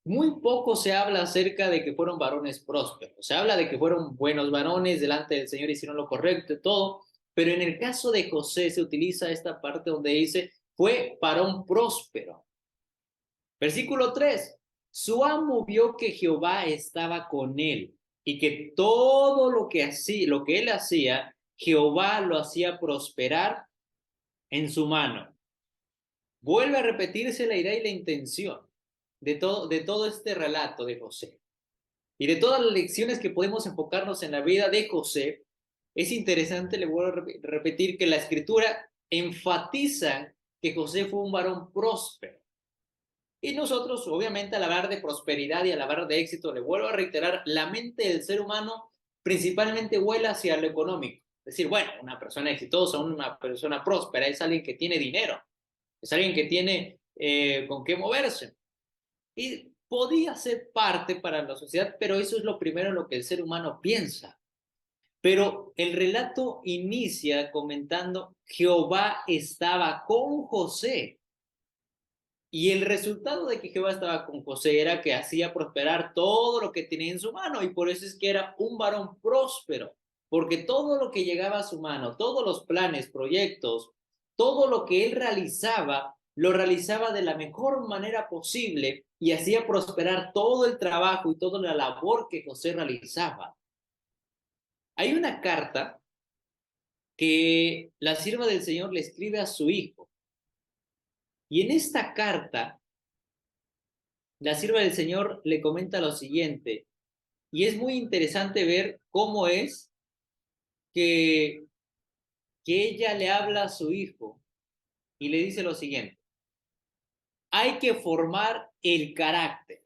muy poco se habla acerca de que fueron varones prósperos. Se habla de que fueron buenos varones, delante del Señor hicieron lo correcto y todo, pero en el caso de José se utiliza esta parte donde dice, fue varón próspero. Versículo 3, su amo vio que Jehová estaba con él y que todo lo que él hacía, Jehová lo hacía prosperar en su mano. vuelve a repetirse la idea y la intención de todo este relato de José. Y de todas las lecciones que podemos enfocarnos en la vida de José, es interesante, le vuelvo a repetir, que la escritura enfatiza que José fue un varón próspero. Y nosotros, obviamente, al hablar de prosperidad y al hablar de éxito, le vuelvo a reiterar, la mente del ser humano principalmente vuela hacia lo económico. Es decir, bueno, una persona exitosa, una persona próspera, es alguien que tiene dinero, es alguien que tiene con qué moverse. Y podía ser parte para la sociedad, pero eso es lo primero en lo que el ser humano piensa. Pero el relato inicia comentando, Jehová estaba con José. Y el resultado de que Jehová estaba con José era que hacía prosperar todo lo que tenía en su mano, y por eso es que era un varón próspero, porque todo lo que llegaba a su mano, todos los planes, proyectos, todo lo que él realizaba, lo realizaba de la mejor manera posible y hacía prosperar todo el trabajo y toda la labor que José realizaba. Hay una carta que la sierva del Señor le escribe a su hijo, y en esta carta la sierva del Señor le comenta lo siguiente, y es muy interesante ver cómo es que, que ella le habla a su hijo y le dice lo siguiente: hay que formar el carácter.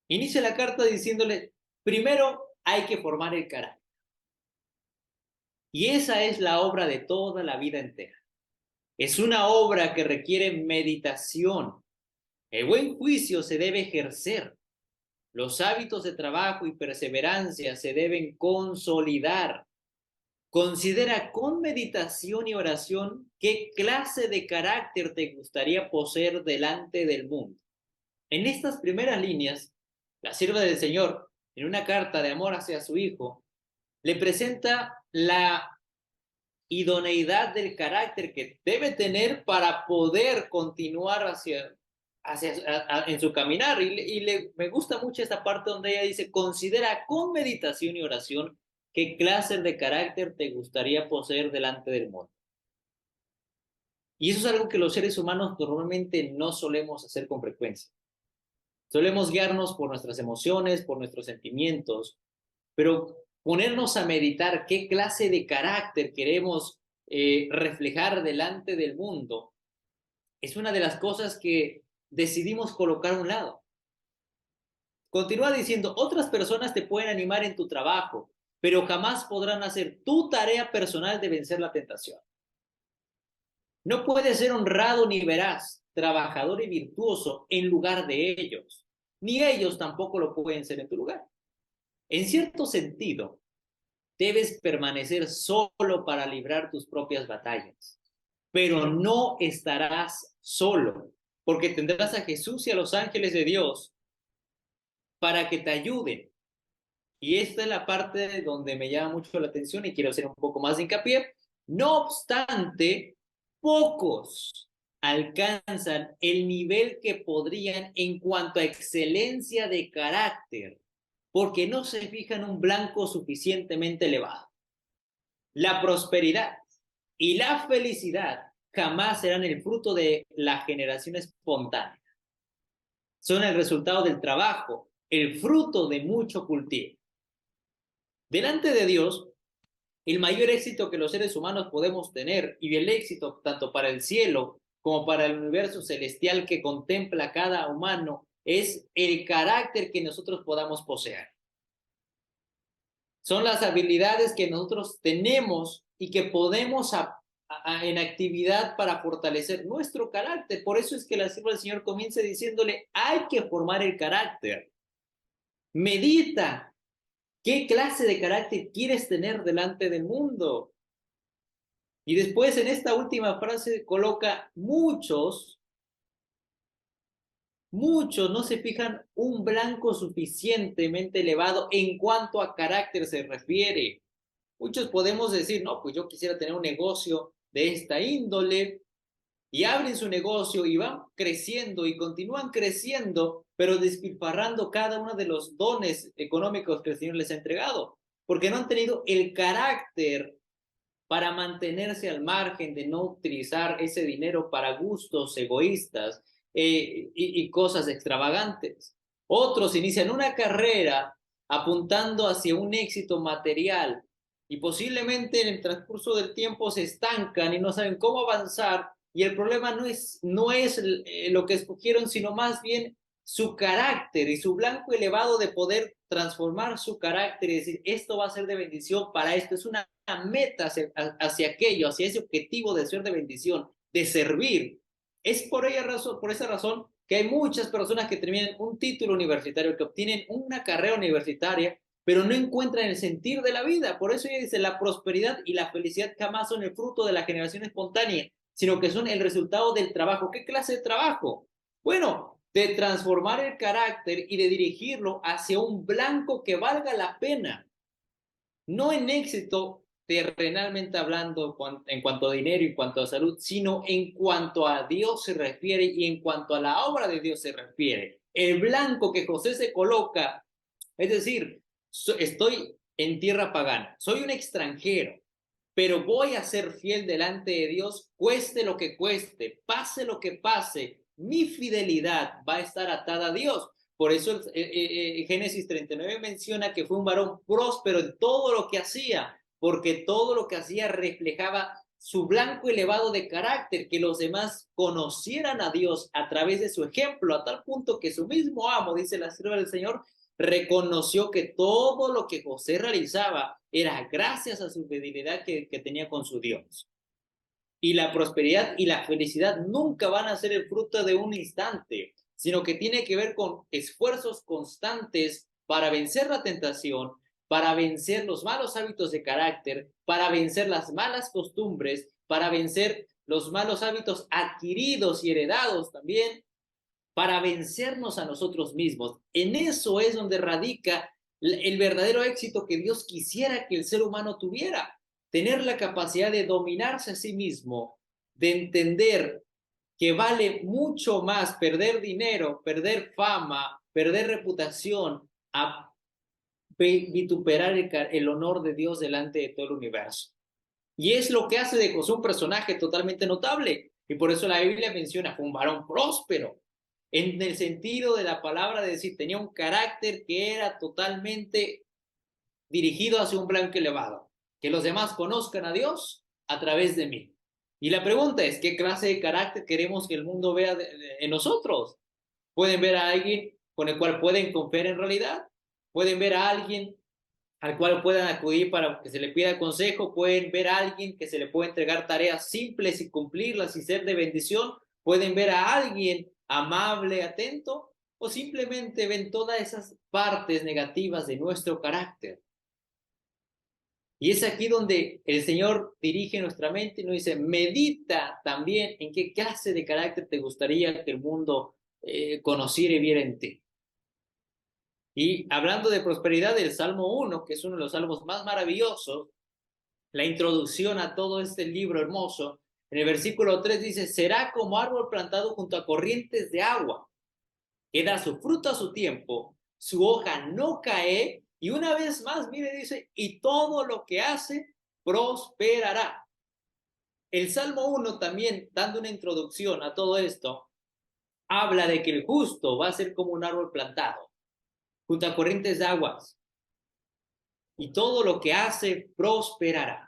Inicia la carta diciéndole, primero hay que formar el carácter. Y esa es la obra de toda la vida entera. Es una obra que requiere meditación. El buen juicio se debe ejercer. Los hábitos de trabajo y perseverancia se deben consolidar. Considera con meditación y oración qué clase de carácter te gustaría poseer delante del mundo. En estas primeras líneas, la sierva del Señor, en una carta de amor hacia su hijo, le presenta la idoneidad del carácter que debe tener para poder continuar en su caminar. Me gusta mucho esta parte donde ella dice, considera con meditación y oración qué clase de carácter te gustaría poseer delante del mundo. Y eso es algo que los seres humanos normalmente no solemos hacer con frecuencia. Solemos guiarnos por nuestras emociones, por nuestros sentimientos, pero ponernos a meditar qué clase de carácter queremos reflejar delante del mundo es una de las cosas que decidimos colocar a un lado. Continúa diciendo, otras personas te pueden animar en tu trabajo, pero jamás podrán hacer tu tarea personal de vencer la tentación. No puedes ser honrado ni veraz, trabajador y virtuoso en lugar de ellos, ni ellos tampoco lo pueden ser en tu lugar. En cierto sentido, debes permanecer solo para librar tus propias batallas, pero no estarás solo, porque tendrás a Jesús y a los ángeles de Dios para que te ayuden. Y esta es la parte donde me llama mucho la atención y quiero hacer un poco más de hincapié. No obstante, pocos alcanzan el nivel que podrían en cuanto a excelencia de carácter, porque no se fijan en un blanco suficientemente elevado. La prosperidad y la felicidad jamás serán el fruto de la generación espontánea. Son el resultado del trabajo, el fruto de mucho cultivo. Delante de Dios, el mayor éxito que los seres humanos podemos tener, y el éxito tanto para el cielo como para el universo celestial que contempla cada humano, es el carácter que nosotros podamos poseer. Son las habilidades que nosotros tenemos y que podemos en actividad para fortalecer nuestro carácter. Por eso es que la sierva del Señor comienza diciéndole, hay que formar el carácter. Medita. ¿Qué clase de carácter quieres tener delante del mundo? Y después en esta última frase coloca muchos no se fijan un blanco suficientemente elevado en cuanto a carácter se refiere. Muchos podemos decir, no, pues yo quisiera tener un negocio de esta índole, y abren su negocio y van creciendo y continúan creciendo, pero despilfarrando cada uno de los dones económicos que el Señor les ha entregado, porque no han tenido el carácter para mantenerse al margen de no utilizar ese dinero para gustos egoístas y cosas extravagantes. Otros inician una carrera apuntando hacia un éxito material y posiblemente en el transcurso del tiempo se estancan y no saben cómo avanzar, y el problema no es lo que escogieron, sino más bien su carácter y su blanco elevado de poder transformar su carácter y decir, esto va a ser de bendición para esto, es una meta hacia aquello, hacia ese objetivo de ser de bendición, de servir. Es por esa razón que hay muchas personas que terminan un título universitario, que obtienen una carrera universitaria, pero no encuentran el sentir de la vida. Por eso ella dice, la prosperidad y la felicidad jamás son el fruto de la generación espontánea, sino que son el resultado del trabajo. ¿Qué clase de trabajo? Bueno, de transformar el carácter y de dirigirlo hacia un blanco que valga la pena. No en éxito terrenalmente hablando en cuanto a dinero y en cuanto a salud, sino en cuanto a Dios se refiere y en cuanto a la obra de Dios se refiere. El blanco que José se coloca, es decir, estoy en tierra pagana, soy un extranjero, pero voy a ser fiel delante de Dios, cueste lo que cueste, pase lo que pase, mi fidelidad va a estar atada a Dios. Por eso Génesis 39 menciona que fue un varón próspero en todo lo que hacía, porque todo lo que hacía reflejaba su blanco elevado de carácter, que los demás conocieran a Dios a través de su ejemplo, a tal punto que su mismo amo, dice la sierva del Señor, reconoció que todo lo que José realizaba era gracias a su fidelidad que tenía con su Dios. Y la prosperidad y la felicidad nunca van a ser el fruto de un instante, sino que tiene que ver con esfuerzos constantes para vencer la tentación, para vencer los malos hábitos de carácter, para vencer las malas costumbres, para vencer los malos hábitos adquiridos y heredados también, para vencernos a nosotros mismos. En eso es donde radica el verdadero éxito que Dios quisiera que el ser humano tuviera. Tener la capacidad de dominarse a sí mismo, de entender que vale mucho más perder dinero, perder fama, perder reputación, a vituperar el honor de Dios delante de todo el universo. Y es lo que hace de José un personaje totalmente notable. Y por eso la Biblia menciona, fue un varón próspero, en el sentido de la palabra de decir, tenía un carácter que era totalmente dirigido hacia un blanco elevado, que los demás conozcan a Dios a través de mí. Y la pregunta es, ¿qué clase de carácter queremos que el mundo vea en nosotros? ¿Pueden ver a alguien con el cual pueden confiar en realidad? ¿Pueden ver a alguien al cual puedan acudir para que se le pida consejo? ¿Pueden ver a alguien que se le pueda entregar tareas simples y cumplirlas y ser de bendición? ¿Pueden ver a alguien amable, atento? ¿O simplemente ven todas esas partes negativas de nuestro carácter? Y es aquí donde el Señor dirige nuestra mente y nos dice, medita también en qué clase de carácter te gustaría que el mundo conociera y viera en ti. Y hablando de prosperidad, el Salmo 1, que es uno de los salmos más maravillosos, la introducción a todo este libro hermoso, en el versículo 3 dice, será como árbol plantado junto a corrientes de agua, que da su fruto a su tiempo, su hoja no cae, y una vez más, mire, dice, y todo lo que hace prosperará. El Salmo 1 también, dando una introducción a todo esto, habla de que el justo va a ser como un árbol plantado junto a corrientes de aguas, y todo lo que hace prosperará.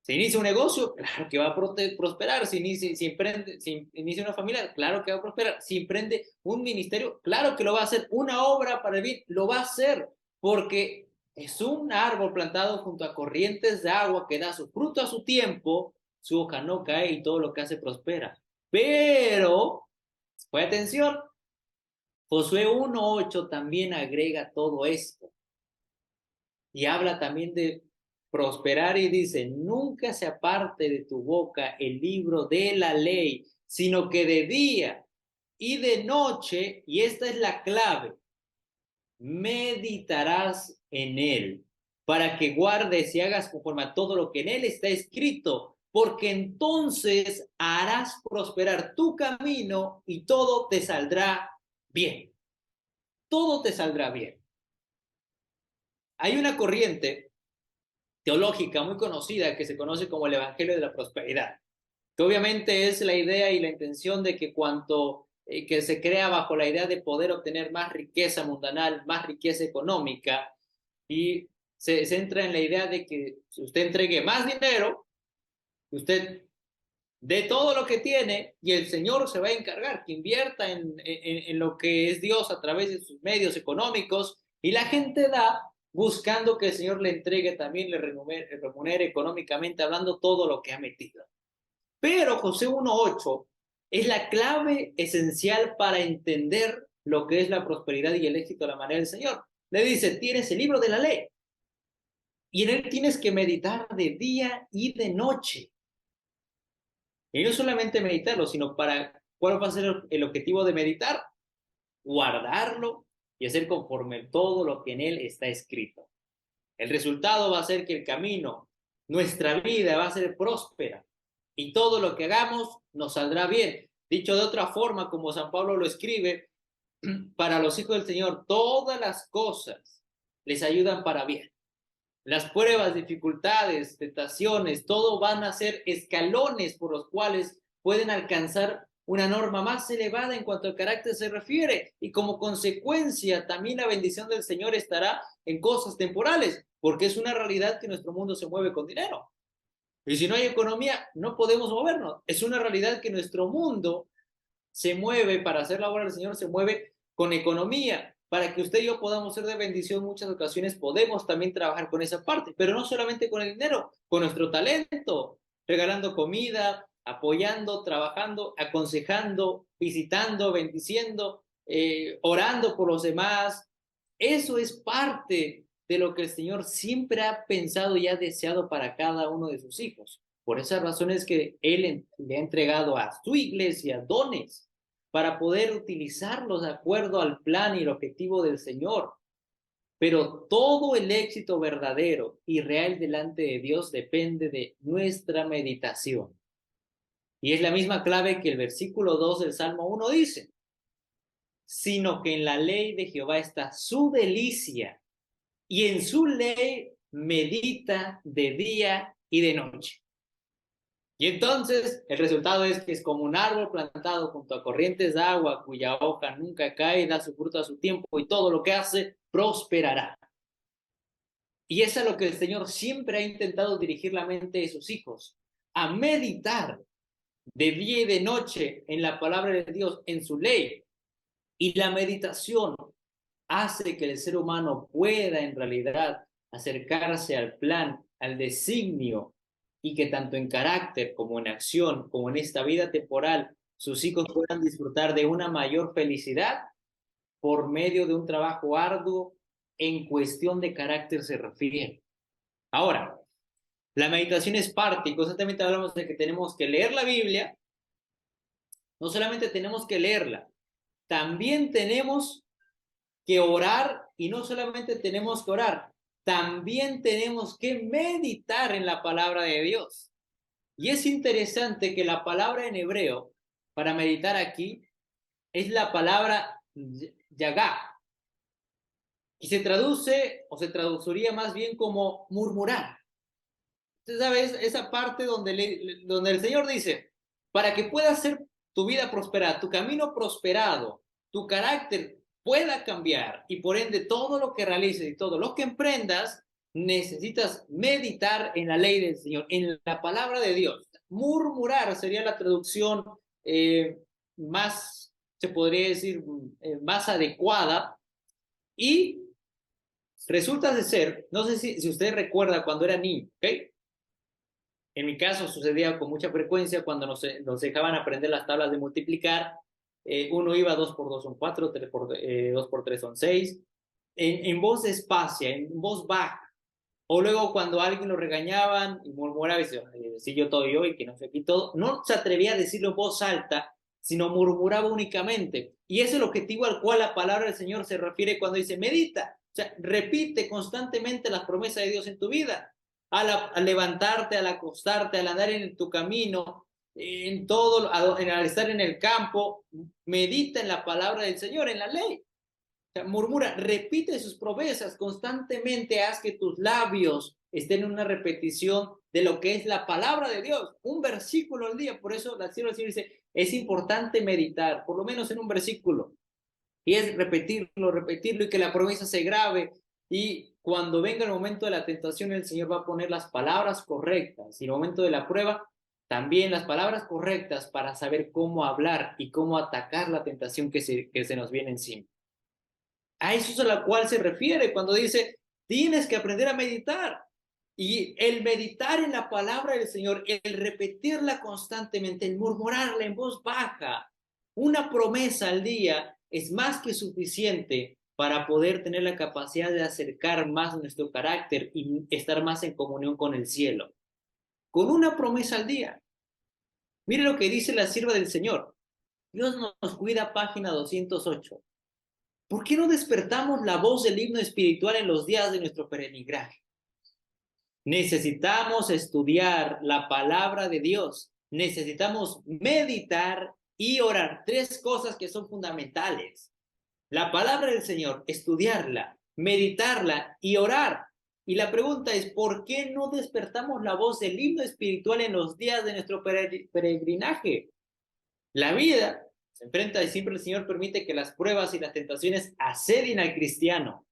¿Se inicia un negocio? Claro que va a prosperar. Si inicia una familia, claro que va a prosperar. Si emprende un ministerio, claro que lo va a hacer. Una obra para el bien, lo va a hacer, porque es un árbol plantado junto a corrientes de agua que da su fruto a su tiempo, su hoja no cae y todo lo que hace prospera. Pero, pues atención, Josué 1:8 también agrega todo esto y habla también de prosperar y dice, nunca se aparte de tu boca el libro de la ley, sino que de día y de noche, y esta es la clave, meditarás en él, para que guardes y hagas conforme a todo lo que en él está escrito, porque entonces harás prosperar tu camino y todo te saldrá bien. Todo te saldrá bien. Hay una corriente teológica muy conocida que se conoce como el Evangelio de la Prosperidad, que obviamente es la idea y la intención de que que se crea bajo la idea de poder obtener más riqueza mundanal, más riqueza económica, y se centra en la idea de que si usted entregue más dinero, usted dé todo lo que tiene y el Señor se va a encargar, que invierta en lo que es Dios a través de sus medios económicos, y la gente da buscando que el Señor le entregue también, le remunere económicamente hablando todo lo que ha metido. Pero José 1:8 es la clave esencial para entender lo que es la prosperidad y el éxito a la manera del Señor. Le dice, tienes el libro de la ley y en él tienes que meditar de día y de noche. Y no solamente meditarlo, sino ¿cuál va a ser el objetivo de meditar? Guardarlo y hacer conforme todo lo que en él está escrito. El resultado va a ser que el camino, nuestra vida va a ser próspera y todo lo que hagamos nos saldrá bien. Dicho de otra forma, como San Pablo lo escribe, para los hijos del Señor, todas las cosas les ayudan para bien. Las pruebas, dificultades, tentaciones, todo van a ser escalones por los cuales pueden alcanzar una norma más elevada en cuanto al carácter se refiere. Y como consecuencia, también la bendición del Señor estará en cosas temporales, porque es una realidad que nuestro mundo se mueve con dinero. Y si no hay economía, no podemos movernos. Es una realidad que nuestro mundo se mueve, para hacer la obra del Señor, se mueve con economía. Para que usted y yo podamos ser de bendición en muchas ocasiones, podemos también trabajar con esa parte, pero no solamente con el dinero, con nuestro talento, regalando comida, apoyando, trabajando, aconsejando, visitando, bendiciendo, orando por los demás. Eso es parte de lo que el Señor siempre ha pensado y ha deseado para cada uno de sus hijos. Por esas razones que Él le ha entregado a su iglesia dones para poder utilizarlos de acuerdo al plan y el objetivo del Señor. Pero todo el éxito verdadero y real delante de Dios depende de nuestra meditación. Y es la misma clave que el versículo 2 del Salmo 1 dice, sino que en la ley de Jehová está su delicia, y en su ley medita de día y de noche. Y entonces el resultado es que es como un árbol plantado junto a corrientes de agua, cuya hoja nunca cae, da su fruto a su tiempo, y todo lo que hace prosperará. Y es a lo que el Señor siempre ha intentado dirigir la mente de sus hijos, a meditar de día y de noche en la palabra de Dios, en su ley. Y la meditación hace que el ser humano pueda en realidad acercarse al plan, al designio, y que tanto en carácter como en acción, como en esta vida temporal, sus hijos puedan disfrutar de una mayor felicidad por medio de un trabajo arduo en cuestión de carácter se refiere. Ahora, la meditación es parte, y constantemente hablamos de que tenemos que leer la Biblia. No solamente tenemos que leerla, también tenemos que orar, y no solamente tenemos que orar, también tenemos que meditar en la palabra de Dios. Y es interesante que la palabra en hebreo para meditar aquí es la palabra yagá, y se traduce, o se traduciría más bien como murmurar. Usted sabe, esa parte donde el Señor dice, para que puedas ser tu vida prosperada, tu camino prosperado, tu carácter pueda cambiar, y por ende todo lo que realices y todo lo que emprendas, necesitas meditar en la ley del Señor, en la palabra de Dios. Murmurar sería la traducción más, se podría decir, más adecuada. Y resulta de ser, no sé si usted recuerda cuando era niño, ¿ok? En mi caso sucedía con mucha frecuencia cuando nos dejaban aprender las tablas de multiplicar. Uno iba 2 por 2 son 4, 2 por 3 son 6, en voz despacia, en voz baja. O luego cuando a alguien lo regañaban y murmuraba y decía, sí, yo todo yo y que no sé aquí todo, no se atrevía a decirlo en voz alta, sino murmuraba únicamente. Y es el objetivo al cual la palabra del Señor se refiere cuando dice medita. O sea, repite constantemente las promesas de Dios en tu vida. Al levantarte, al acostarte, al andar en tu camino, en todo, al estar en el campo, medita en la palabra del Señor, en la ley. O sea, murmura, repite sus promesas constantemente, haz que tus labios estén en una repetición de lo que es la palabra de Dios, un versículo al día. Por eso la Señora dice, es importante meditar, por lo menos en un versículo. Y es repetirlo, repetirlo y que la promesa se grabe. Y cuando venga el momento de la tentación, el Señor va a poner las palabras correctas. Y en el momento de la prueba, también las palabras correctas para saber cómo hablar y cómo atacar la tentación que se nos viene encima. A eso es a la cual se refiere cuando dice, tienes que aprender a meditar. Y el meditar en la palabra del Señor, el repetirla constantemente, el murmurarla en voz baja, una promesa al día es más que suficiente para poder tener la capacidad de acercar más nuestro carácter y estar más en comunión con el cielo. Con una promesa al día. Mire lo que dice la sierva del Señor. Dios nos cuida, página 208. ¿Por qué no despertamos la voz del himno espiritual en los días de nuestro peregrinaje? Necesitamos estudiar la palabra de Dios. Necesitamos meditar y orar. 3 cosas que son fundamentales. La palabra del Señor, estudiarla, meditarla y orar. Y la pregunta es, ¿por qué no despertamos la voz del himno espiritual en los días de nuestro peregrinaje? La vida se enfrenta y siempre el Señor permite que las pruebas y las tentaciones asedien al cristiano.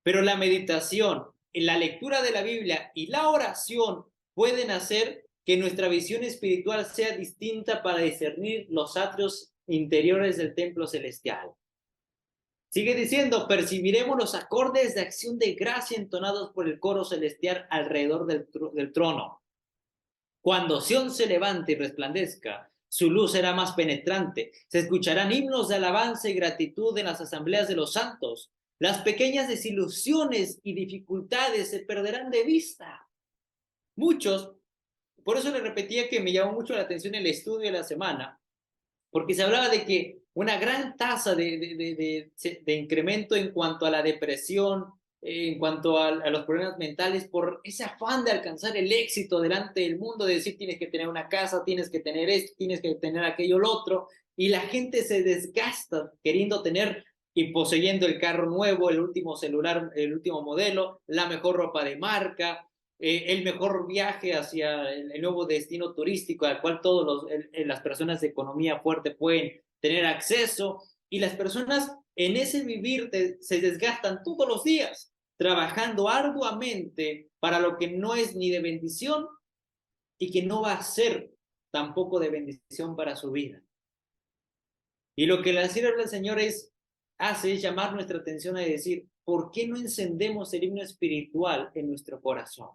Pero la meditación, la lectura de la Biblia y la oración pueden hacer que nuestra visión espiritual sea distinta para discernir los atrios interiores del templo celestial. Sigue diciendo, percibiremos los acordes de acción de gracia entonados por el coro celestial alrededor del trono. Cuando Sión se levante y resplandezca, su luz será más penetrante. Se escucharán himnos de alabanza y gratitud en las asambleas de los santos. Las pequeñas desilusiones y dificultades se perderán de vista. Muchos, por eso le repetía que me llamó mucho la atención el estudio de la semana, porque se hablaba de que una gran tasa de incremento en cuanto a la depresión, en cuanto a los problemas mentales, por ese afán de alcanzar el éxito delante del mundo, de decir tienes que tener una casa, tienes que tener esto, tienes que tener aquello, lo otro, y la gente se desgasta queriendo tener y poseyendo el carro nuevo, el último celular, el último modelo, la mejor ropa de marca, el mejor viaje hacia el nuevo destino turístico al cual todas las personas de economía fuerte pueden tener acceso, y las personas en ese vivir se desgastan todos los días, trabajando arduamente para lo que no es ni de bendición y que no va a ser tampoco de bendición para su vida. Y lo que la sierva del Señor hace es llamar nuestra atención a decir, ¿por qué no encendemos el himno espiritual en nuestro corazón?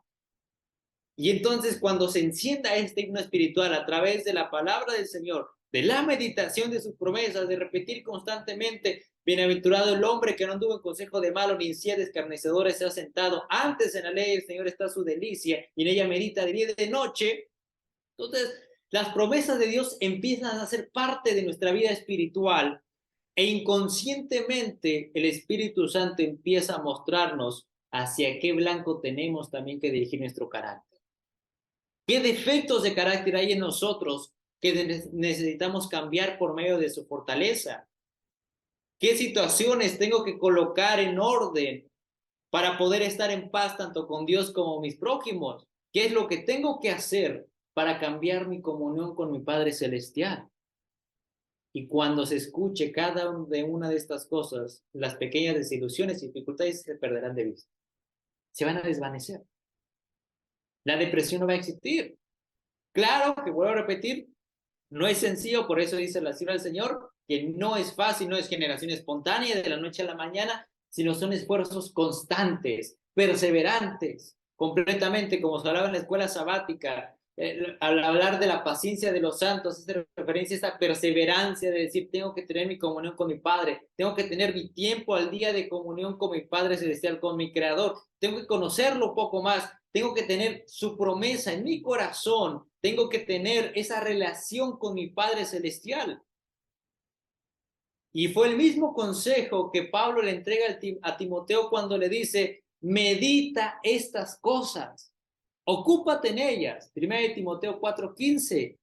Y entonces cuando se encienda este himno espiritual a través de la palabra del Señor, de la meditación de sus promesas, de repetir constantemente, bienaventurado el hombre que no anduvo en consejo de malo, ni en silla de escarnecedores se ha sentado, antes en la ley del Señor está su delicia, y en ella medita de día y de noche. Entonces, las promesas de Dios empiezan a ser parte de nuestra vida espiritual, e inconscientemente el Espíritu Santo empieza a mostrarnos hacia qué blanco tenemos también que dirigir nuestro carácter. ¿Qué defectos de carácter hay en nosotros que necesitamos cambiar por medio de su fortaleza? ¿Qué situaciones tengo que colocar en orden para poder estar en paz tanto con Dios como mis prójimos? ¿Qué es lo que tengo que hacer para cambiar mi comunión con mi Padre Celestial? Y cuando se escuche cada una de estas cosas, las pequeñas desilusiones y dificultades se perderán de vista. Se van a desvanecer. La depresión no va a existir. Claro que vuelvo a repetir, no es sencillo, por eso dice la sierva del Señor, que no es fácil, no es generación espontánea de la noche a la mañana, sino son esfuerzos constantes, perseverantes, completamente, como se hablaba en la escuela sabática, al hablar de la paciencia de los santos, hace referencia a esta perseverancia de decir, tengo que tener mi comunión con mi Padre, tengo que tener mi tiempo al día de comunión con mi Padre Celestial, con mi Creador, tengo que conocerlo un poco más, tengo que tener su promesa en mi corazón, tengo que tener esa relación con mi Padre Celestial. Y fue el mismo consejo que Pablo le entrega a Timoteo cuando le dice, medita estas cosas, ocúpate en ellas. 1 Timoteo 4:15.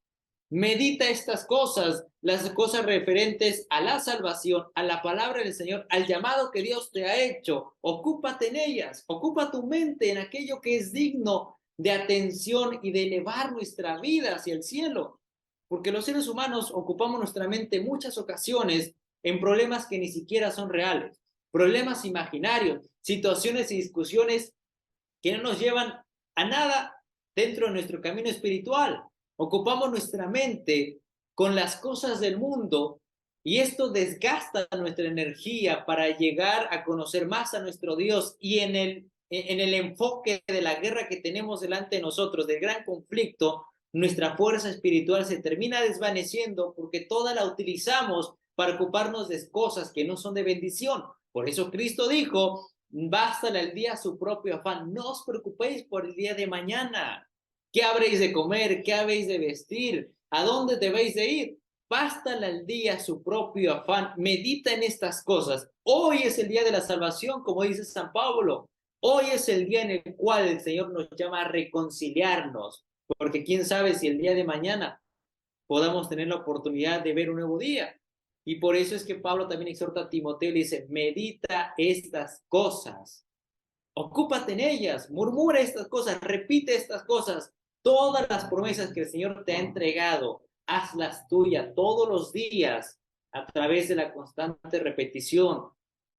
Medita estas cosas, las cosas referentes a la salvación, a la palabra del Señor, al llamado que Dios te ha hecho. Ocúpate en ellas, ocupa tu mente en aquello que es digno de atención y de elevar nuestra vida hacia el cielo. Porque los seres humanos ocupamos nuestra mente en muchas ocasiones en problemas que ni siquiera son reales, problemas imaginarios, situaciones y discusiones que no nos llevan a nada dentro de nuestro camino espiritual. Ocupamos nuestra mente con las cosas del mundo y esto desgasta nuestra energía para llegar a conocer más a nuestro Dios, y en el enfoque de la guerra que tenemos delante de nosotros, del gran conflicto, nuestra fuerza espiritual se termina desvaneciendo porque toda la utilizamos para ocuparnos de cosas que no son de bendición. Por eso Cristo dijo: bástale al día su propio afán, no os preocupéis por el día de mañana. ¿Qué habréis de comer? ¿Qué habéis de vestir? ¿A dónde debéis de ir? Bástale al día su propio afán. Medita en estas cosas. Hoy es el día de la salvación, como dice San Pablo. Hoy es el día en el cual el Señor nos llama a reconciliarnos, porque quién sabe si el día de mañana podamos tener la oportunidad de ver un nuevo día. Y por eso es que Pablo también exhorta a Timoteo y le dice: medita estas cosas, ocúpate en ellas, murmura estas cosas, repite estas cosas. Todas las promesas que el Señor te ha entregado, hazlas tuyas todos los días a través de la constante repetición,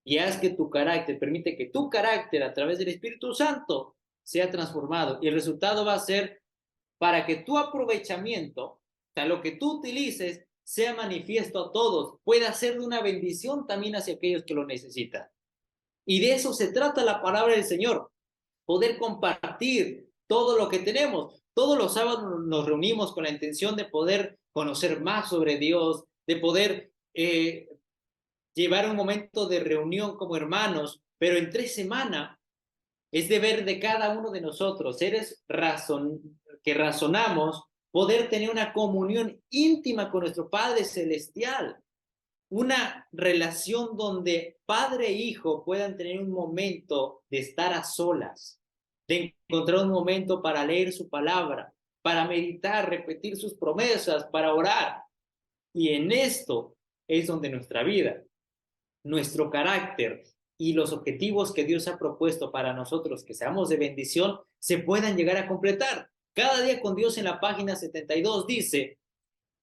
y haz que tu carácter, permite que tu carácter a través del Espíritu Santo sea transformado, y el resultado va a ser para que tu aprovechamiento, o sea, lo que tú utilices, sea manifiesto a todos, pueda ser de una bendición también hacia aquellos que lo necesitan. Y de eso se trata la palabra del Señor, poder compartir todo lo que tenemos. Todos los sábados nos reunimos con la intención de poder conocer más sobre Dios, de poder llevar un momento de reunión como hermanos, pero entre semana es deber de cada uno de nosotros, seres que razonamos, poder tener una comunión íntima con nuestro Padre Celestial, una relación donde padre e hijo puedan tener un momento de estar a solas, de encontrar un momento para leer su palabra, para meditar, repetir sus promesas, para orar. Y en esto es donde nuestra vida, nuestro carácter y los objetivos que Dios ha propuesto para nosotros, que seamos de bendición, se puedan llegar a completar. Cada día con Dios, en la página 72 dice: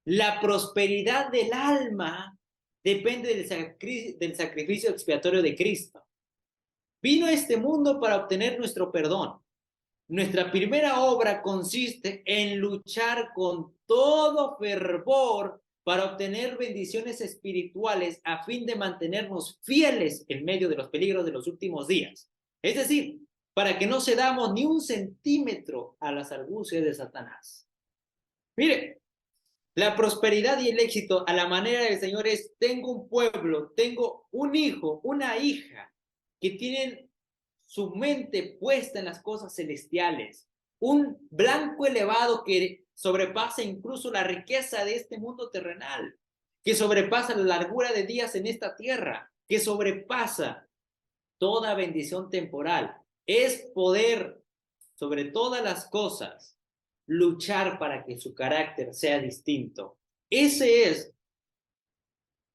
la prosperidad del alma depende del sacrificio expiatorio de Cristo. Vino a este mundo para obtener nuestro perdón. Nuestra primera obra consiste en luchar con todo fervor para obtener bendiciones espirituales a fin de mantenernos fieles en medio de los peligros de los últimos días. Es decir, para que no cedamos ni un centímetro a las argucias de Satanás. Mire, la prosperidad y el éxito a la manera del Señor es: tengo un pueblo, tengo un hijo, una hija que tienen su mente puesta en las cosas celestiales, un blanco elevado que sobrepasa incluso la riqueza de este mundo terrenal, que sobrepasa la largura de días en esta tierra, que sobrepasa toda bendición temporal. Es poder, sobre todas las cosas, luchar para que su carácter sea distinto. Ese es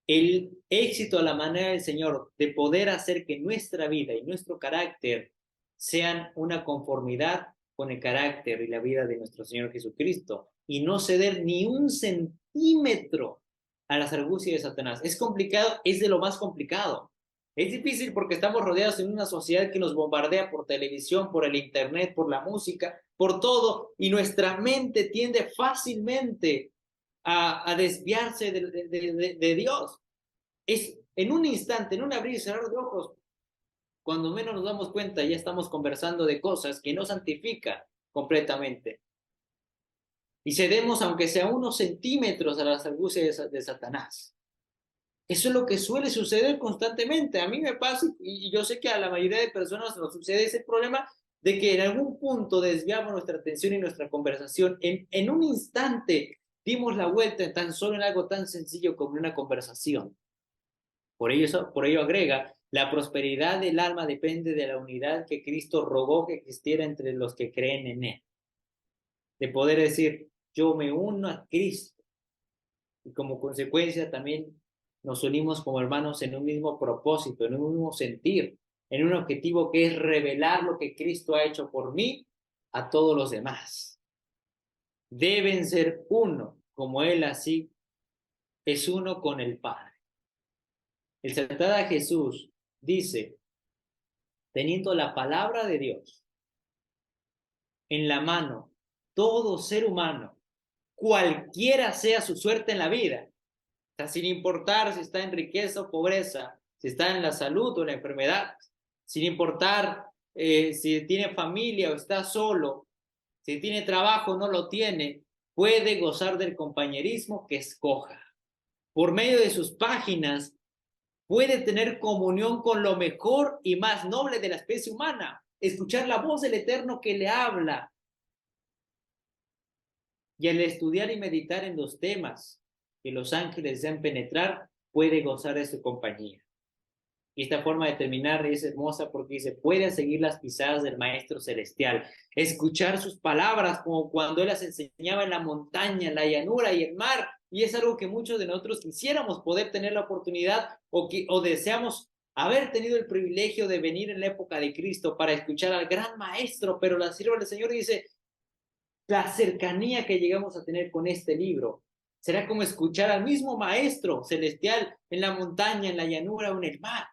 el éxito a la manera del Señor, de poder hacer que nuestra vida y nuestro carácter sean una conformidad con el carácter y la vida de nuestro Señor Jesucristo, y no ceder ni un centímetro a las argucias de Satanás. Es complicado, es de lo más complicado. Es difícil porque estamos rodeados en una sociedad que nos bombardea por televisión, por el internet, por la música, por todo, y nuestra mente tiende fácilmente a desviarse de Dios. Es en un instante, en un abrir y cerrar de ojos, cuando menos nos damos cuenta, ya estamos conversando de cosas que no santifican completamente. Y cedemos, aunque sea unos centímetros, a las argucias de Satanás. Eso es lo que suele suceder constantemente. A mí me pasa, y yo sé que a la mayoría de personas nos sucede ese problema, de que en algún punto desviamos nuestra atención y nuestra conversación. En un instante dimos la vuelta tan solo en algo tan sencillo como una conversación. Por ello agrega: la prosperidad del alma depende de la unidad que Cristo rogó que existiera entre los que creen en Él. De poder decir: yo me uno a Cristo, y como consecuencia también nos unimos como hermanos en un mismo propósito, en un mismo sentir, en un objetivo que es revelar lo que Cristo ha hecho por mí a todos los demás. Deben ser uno, como Él así es uno con el Padre. Exaltada a Jesús dice, teniendo la palabra de Dios en la mano, todo ser humano, cualquiera sea su suerte en la vida, o sea, sin importar si está en riqueza o pobreza, si está en la salud o en la enfermedad, sin importar si tiene familia o está solo, si tiene trabajo o no lo tiene, puede gozar del compañerismo que escoja. Por medio de sus páginas, puede tener comunión con lo mejor y más noble de la especie humana, escuchar la voz del Eterno que le habla. Y al estudiar y meditar en los temas que los ángeles desean penetrar, puede gozar de su compañía. Y esta forma de terminar es hermosa porque dice, puede seguir las pisadas del Maestro Celestial, escuchar sus palabras como cuando Él las enseñaba en la montaña, en la llanura y el mar. Y es algo que muchos de nosotros quisiéramos poder tener la oportunidad o deseamos haber tenido el privilegio de venir en la época de Cristo para escuchar al gran Maestro, pero la sierva del Señor dice, la cercanía que llegamos a tener con este libro será como escuchar al mismo Maestro Celestial en la montaña, en la llanura o en el mar.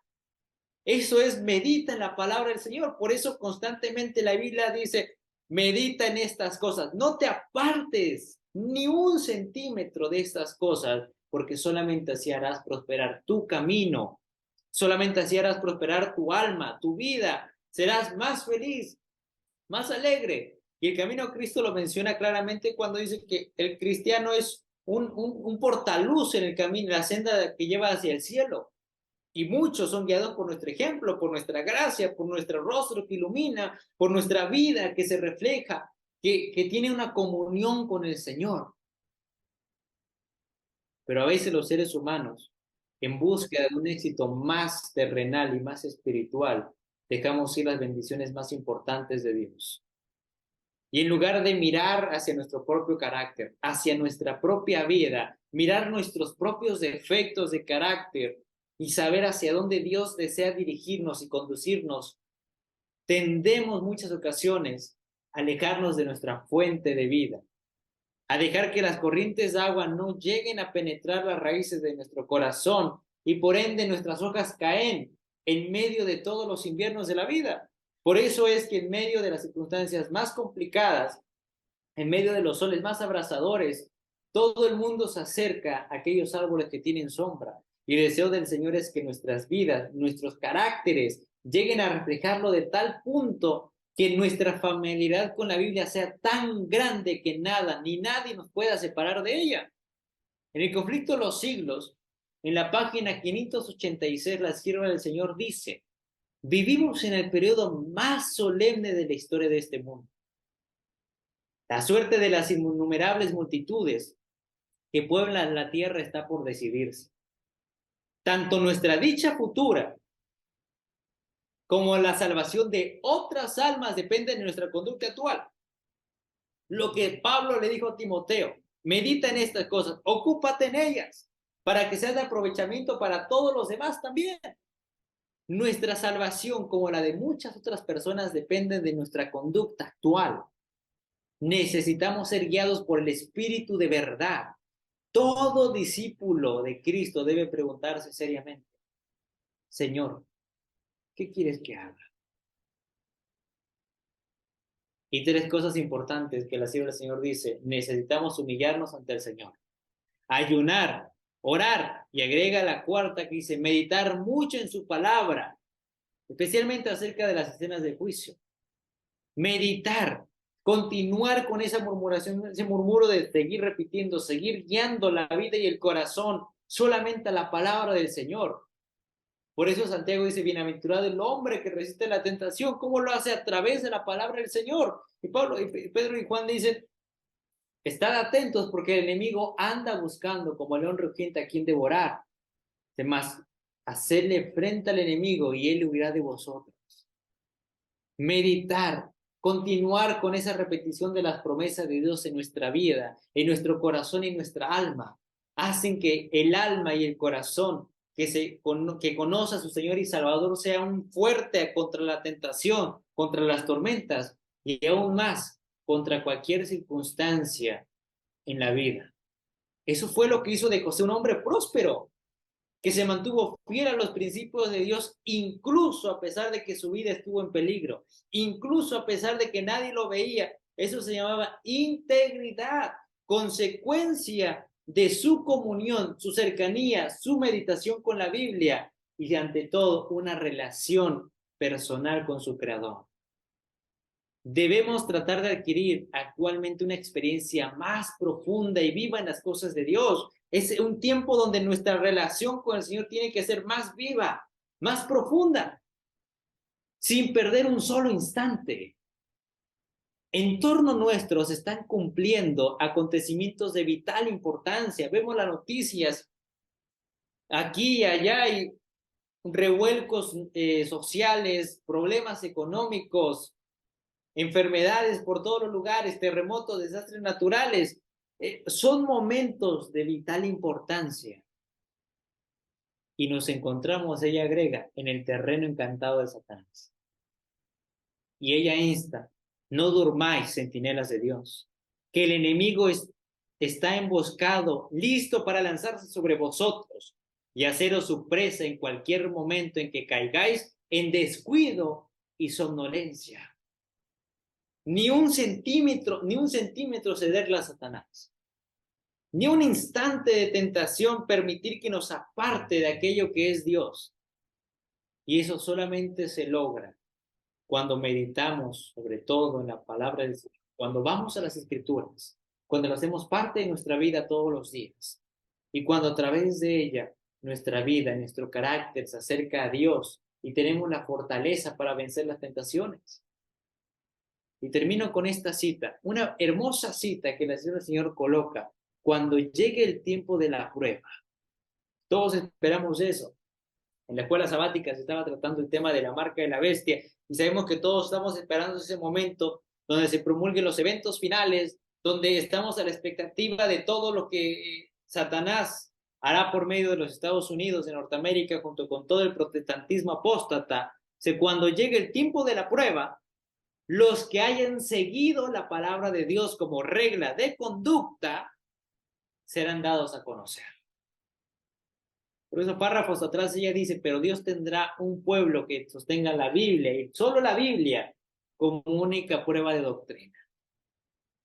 Eso es, medita en la palabra del Señor. Por eso constantemente la Biblia dice, medita en estas cosas. No te apartes ni un centímetro de estas cosas, porque solamente así harás prosperar tu camino. Solamente así harás prosperar tu alma, tu vida. Serás más feliz, más alegre. Y el camino a Cristo lo menciona claramente cuando dice que el cristiano es un portaluz en el camino, en la senda que lleva hacia el cielo. Y muchos son guiados por nuestro ejemplo, por nuestra gracia, por nuestro rostro que ilumina, por nuestra vida que se refleja, que tiene una comunión con el Señor. Pero a veces los seres humanos, en búsqueda de un éxito más terrenal y más espiritual, dejamos ir las bendiciones más importantes de Dios. Y en lugar de mirar hacia nuestro propio carácter, hacia nuestra propia vida, mirar nuestros propios defectos de carácter, y saber hacia dónde Dios desea dirigirnos y conducirnos, tendemos muchas ocasiones a alejarnos de nuestra fuente de vida, a dejar que las corrientes de agua no lleguen a penetrar las raíces de nuestro corazón y por ende nuestras hojas caen en medio de todos los inviernos de la vida. Por eso es que en medio de las circunstancias más complicadas, en medio de los soles más abrasadores, todo el mundo se acerca a aquellos árboles que tienen sombra. Y el deseo del Señor es que nuestras vidas, nuestros caracteres, lleguen a reflejarlo de tal punto que nuestra familiaridad con la Biblia sea tan grande que nada ni nadie nos pueda separar de ella. En el conflicto de los siglos, en la página 586, la sierva del Señor dice, vivimos en el periodo más solemne de la historia de este mundo. La suerte de las innumerables multitudes que pueblan la tierra está por decidirse. Tanto nuestra dicha futura como la salvación de otras almas dependen de nuestra conducta actual. Lo que Pablo le dijo a Timoteo, medita en estas cosas, ocúpate en ellas, para que sea de aprovechamiento para todos los demás también. Nuestra salvación, como la de muchas otras personas, depende de nuestra conducta actual. Necesitamos ser guiados por el Espíritu de verdad. Todo discípulo de Cristo debe preguntarse seriamente, Señor, ¿qué quieres que haga? Y tres cosas importantes que la sierva del Señor dice, necesitamos humillarnos ante el Señor, ayunar, orar, y agrega la cuarta que dice, meditar mucho en su palabra, especialmente acerca de las escenas de juicio. Meditar, continuar con esa murmuración, ese murmuro de seguir repitiendo, seguir guiando la vida y el corazón solamente a la palabra del Señor. Por eso Santiago dice, bienaventurado el hombre que resiste la tentación. ¿Cómo lo hace? A través de la palabra del Señor. Y Pedro y Juan dicen, estad atentos porque el enemigo anda buscando como león rugiente a quien devorar. Además, hacerle frente al enemigo y él huirá de vosotros. Meditar, continuar con esa repetición de las promesas de Dios en nuestra vida, en nuestro corazón y en nuestra alma. hacen que el alma y el corazón que conoce a su Señor y Salvador sea un fuerte contra la tentación, contra las tormentas y aún más contra cualquier circunstancia en la vida. Eso fue lo que hizo de José un hombre próspero, que se mantuvo fiel a los principios de Dios, incluso a pesar de que su vida estuvo en peligro, incluso a pesar de que nadie lo veía. Eso se llamaba integridad, consecuencia de su comunión, su cercanía, su meditación con la Biblia y ante todo una relación personal con su Creador. Debemos tratar de adquirir actualmente una experiencia más profunda y viva en las cosas de Dios. Es un tiempo donde nuestra relación con el Señor tiene que ser más viva, más profunda, sin perder un solo instante. En torno nuestro se están cumpliendo acontecimientos de vital importancia. Vemos las noticias aquí y allá, hay revuelcos sociales, problemas económicos, enfermedades por todos los lugares, terremotos, desastres naturales. Son momentos de vital importancia. Y nos encontramos, ella agrega, en el terreno encantado de Satanás. Y ella insta, no durmáis, centinelas de Dios, que el enemigo está emboscado, listo para lanzarse sobre vosotros y haceros su presa en cualquier momento en que caigáis en descuido y somnolencia. Ni un centímetro cederle a Satanás. Ni un instante de tentación permitir que nos aparte de aquello que es Dios. Y eso solamente se logra cuando meditamos sobre todo en la palabra del Señor, cuando vamos a las Escrituras, cuando lo hacemos parte de nuestra vida todos los días y cuando a través de ella nuestra vida, nuestro carácter se acerca a Dios y tenemos la fortaleza para vencer las tentaciones. Y termino con esta cita, una hermosa cita que el Señor coloca cuando llegue el tiempo de la prueba. Todos esperamos eso. En la escuela sabática se estaba tratando el tema de la marca de la bestia y sabemos que todos estamos esperando ese momento donde se promulguen los eventos finales, donde estamos a la expectativa de todo lo que Satanás hará por medio de los Estados Unidos, de Norteamérica, junto con todo el protestantismo apóstata. Cuando llegue el tiempo de la prueba, los que hayan seguido la palabra de Dios como regla de conducta serán dados a conocer. Por esos párrafos atrás ella dice, pero Dios tendrá un pueblo que sostenga la Biblia y solo la Biblia como única prueba de doctrina.